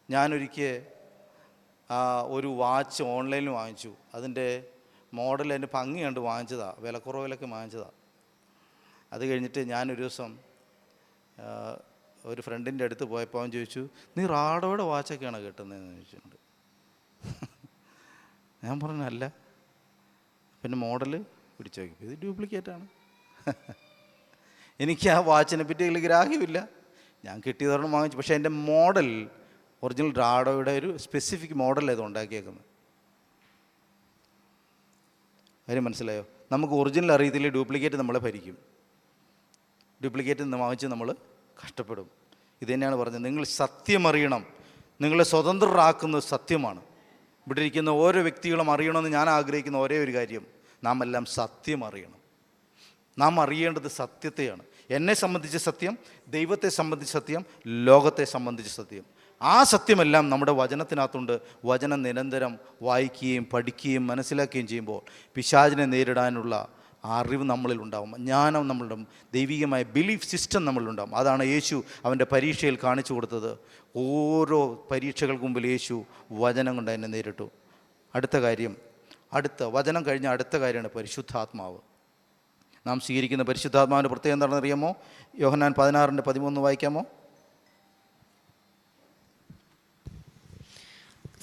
ഞാനൊരിക്കൽ ഒരു വാച്ച് ഓൺലൈനിൽ വാങ്ങിച്ചു. അതിൻ്റെ മോഡൽ അതിൻ്റെ ഭംഗി കണ്ട് വാങ്ങിച്ചതാണ്, വിലക്കുറവിലൊക്കെ വാങ്ങിച്ചതാണ്. അത് കഴിഞ്ഞിട്ട് ഞാനൊരു ദിവസം ഒരു ഫ്രണ്ടിൻ്റെ അടുത്ത് പോയപ്പോൾ അവൻ ചോദിച്ചു, നീ റാഡോയുടെ വാച്ചൊക്കെയാണോ കിട്ടുന്നതെന്ന് ചോദിച്ചിട്ടുണ്ട്. ഞാൻ പറഞ്ഞു അല്ല. പിന്നെ മോഡൽ പിടിച്ചു നോക്കി, ഇത് ഡ്യൂപ്ലിക്കേറ്റാണ്. എനിക്ക് ആ വാച്ചിനെ പറ്റി വലിയ ഗ്രാഹ്യമില്ല. ഞാൻ കിട്ടിയതോടെ വാങ്ങിച്ചു. പക്ഷേ എൻ്റെ മോഡൽ ഒറിജിനൽ റാഡോയുടെ ഒരു സ്പെസിഫിക് മോഡലായത് ഉണ്ടാക്കിയേക്കുന്നത്. കാര്യം മനസ്സിലായോ? നമുക്ക് ഒറിജിനൽ അറിയത്തില്ല, ഡ്യൂപ്ലിക്കേറ്റ് നമ്മളെ ഭരിക്കും. ഡ്യൂപ്ലിക്കേറ്റ് വാങ്ങിച്ച് നമ്മൾ കഷ്ടപ്പെടും. ഇത് തന്നെയാണ് പറഞ്ഞത്, നിങ്ങൾ സത്യം അറിയണം. നിങ്ങളെ സ്വതന്ത്രരാക്കുന്നത് സത്യമാണ്. ഇവിടെ ഇരിക്കുന്ന ഓരോ വ്യക്തികളും അറിയണമെന്ന് ഞാൻ ആഗ്രഹിക്കുന്ന ഒരേ ഒരു കാര്യം, നാം എല്ലാം സത്യം അറിയണം. നാം അറിയേണ്ടത് സത്യത്തെയാണ്. എന്നെ സംബന്ധിച്ച് സത്യം, ദൈവത്തെ സംബന്ധിച്ച് സത്യം, ലോകത്തെ സംബന്ധിച്ച് സത്യം. ആ സത്യമെല്ലാം നമ്മുടെ വചനത്തിനകത്തുണ്ട്. വചനം നിരന്തരം വായിക്കുകയും പഠിക്കുകയും മനസ്സിലാക്കുകയും ചെയ്യുമ്പോൾ പിശാചിനെ നേരിടാനുള്ള അറിവ് നമ്മളിലുണ്ടാവും, ജ്ഞാനം നമ്മളുണ്ടാവും, ദൈവികമായ ബിലീഫ് സിസ്റ്റം നമ്മളിലുണ്ടാവും. അതാണ് യേശു അവൻ്റെ പരീക്ഷയിൽ കാണിച്ചു കൊടുത്തത്. ഓരോ പരീക്ഷകൾക്ക് മുമ്പിൽ യേശു വചനം കൊണ്ട് എന്നെ നേരിട്ടു. അടുത്ത വചനം കഴിഞ്ഞ അടുത്ത കാര്യമാണ് പരിശുദ്ധാത്മാവ്. നാം സ്വീകരിക്കുന്ന പരിശുദ്ധാത്മാവിൻ്റെ പ്രത്യേകം എന്താണെന്ന് അറിയാമോ? യോഹന്നാൻ 16:13 വായിക്കാമോ?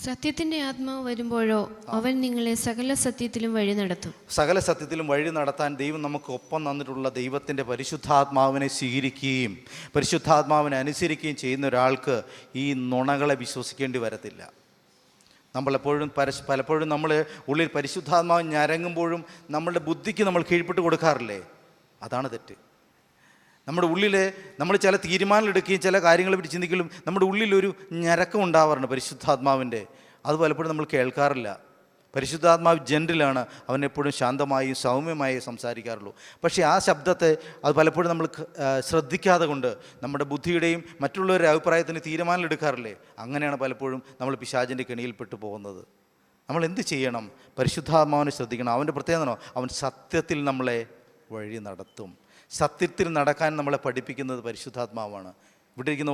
സത്യത്തിൻ്റെ ആത്മാവ് വരുമ്പോഴോ അവൻ നിങ്ങളെ സകല സത്യത്തിലും വഴി നടത്തും. സകല സത്യത്തിലും വഴി നടത്താൻ ദൈവം നമുക്ക് ഒപ്പം തന്നിട്ടുള്ള ദൈവത്തിൻ്റെ പരിശുദ്ധാത്മാവിനെ സ്വീകരിക്കുകയും പരിശുദ്ധാത്മാവിനെ അനുസരിക്കുകയും ചെയ്യുന്ന ഒരാൾക്ക് ഈ നുണകളെ വിശ്വസിക്കേണ്ടി വരത്തില്ല. പലപ്പോഴും നമ്മൾ ഉള്ളിൽ പരിശുദ്ധാത്മാവ് ഞരങ്ങുമ്പോഴും നമ്മളുടെ ബുദ്ധിക്ക് നമ്മൾ കീഴ്പ്പെട്ട് കൊടുക്കാറില്ലേ? അതാണ് തെറ്റ്. നമ്മുടെ ഉള്ളിൽ നമ്മൾ ചില തീരുമാനങ്ങൾ എടുക്കുകയും ചില കാര്യങ്ങളെ പറ്റി ചിന്തിക്കലും നമ്മുടെ ഉള്ളിലൊരു ഞരക്കം ഉണ്ടാവാറുണ്ട് പരിശുദ്ധാത്മാവിൻ്റെ. അത് പലപ്പോഴും നമ്മൾ കേൾക്കാറില്ല. പരിശുദ്ധാത്മാവ് ജെൻറിലാണ്, അവൻ എപ്പോഴും ശാന്തമായും സൗമ്യമായി സംസാരിക്കാറുള്ളൂ. പക്ഷേ ആ ശബ്ദത്തെ അത് പലപ്പോഴും നമ്മൾ ശ്രദ്ധിക്കാതെ കൊണ്ട് നമ്മുടെ ബുദ്ധിയുടെയും മറ്റുള്ളവരുടെ അഭിപ്രായത്തിന് തീരുമാനം എടുക്കാറില്ലേ? അങ്ങനെയാണ് പലപ്പോഴും നമ്മൾ പിശാചിൻ്റെ കെണിയിൽപ്പെട്ടു പോകുന്നത്. നമ്മൾ എന്ത് ചെയ്യണം? പരിശുദ്ധാത്മാവിനെ ശ്രദ്ധിക്കണം. അവൻ്റെ പ്രത്യേകത, അവൻ സത്യത്തിൽ നമ്മളെ വഴി നടത്തും. സത്യത്തിൽ നടക്കാൻ നമ്മളെ പഠിപ്പിക്കുന്നത് പരിശുദ്ധാത്മാവാണ്. ഇവിടെ ഇരിക്കുന്ന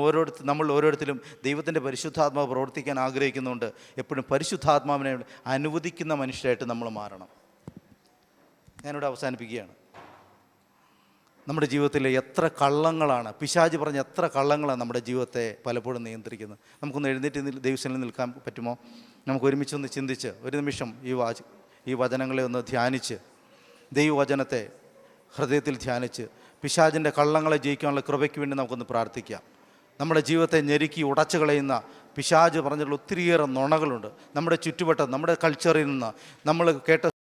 നമ്മൾ ഓരോരുത്തരും ദൈവത്തിൻ്റെ പരിശുദ്ധാത്മാവ് പ്രവർത്തിക്കാൻ ആഗ്രഹിക്കുന്നുണ്ട്. എപ്പോഴും പരിശുദ്ധാത്മാവിനെ അനുവദിക്കുന്ന മനുഷ്യരായിട്ട് നമ്മൾ മാറണം. ഞാനിവിടെ അവസാനിപ്പിക്കുകയാണ്. നമ്മുടെ ജീവിതത്തിൽ എത്ര കള്ളങ്ങളാണ്, പിശാച് പറഞ്ഞ എത്ര കള്ളങ്ങളാണ് നമ്മുടെ ജീവിതത്തെ പലപ്പോഴും നിയന്ത്രിക്കുന്നത്. നമുക്കൊന്ന് എഴുന്നേറ്റ് ദൈവസന്നിധിയിൽ നിൽക്കാൻ പറ്റുമോ? നമുക്ക് ഒരുമിച്ചൊന്ന് ചിന്തിച്ച് ഒരു നിമിഷം ഈ വചനങ്ങളെ ഒന്ന് ധ്യാനിച്ച്, ദൈവവചനത്തെ ഹൃദയത്തിൽ ധ്യാനിച്ച് പിശാചിൻ്റെ കള്ളങ്ങളെ ജയിക്കാനുള്ള കൃപയ്ക്ക് വേണ്ടി നമുക്കൊന്ന് പ്രാർത്ഥിക്കാം. നമ്മുടെ ജീവിതത്തെ ഞെരുക്കി ഉടച്ചു കളയുന്ന പിശാച് പറഞ്ഞിട്ടുള്ള ഒത്തിരിയേറെ നുണകളുണ്ട്. നമ്മുടെ ചുറ്റുവട്ടം, നമ്മുടെ കൾച്ചറിൽ നിന്ന്, നമ്മൾ കേട്ട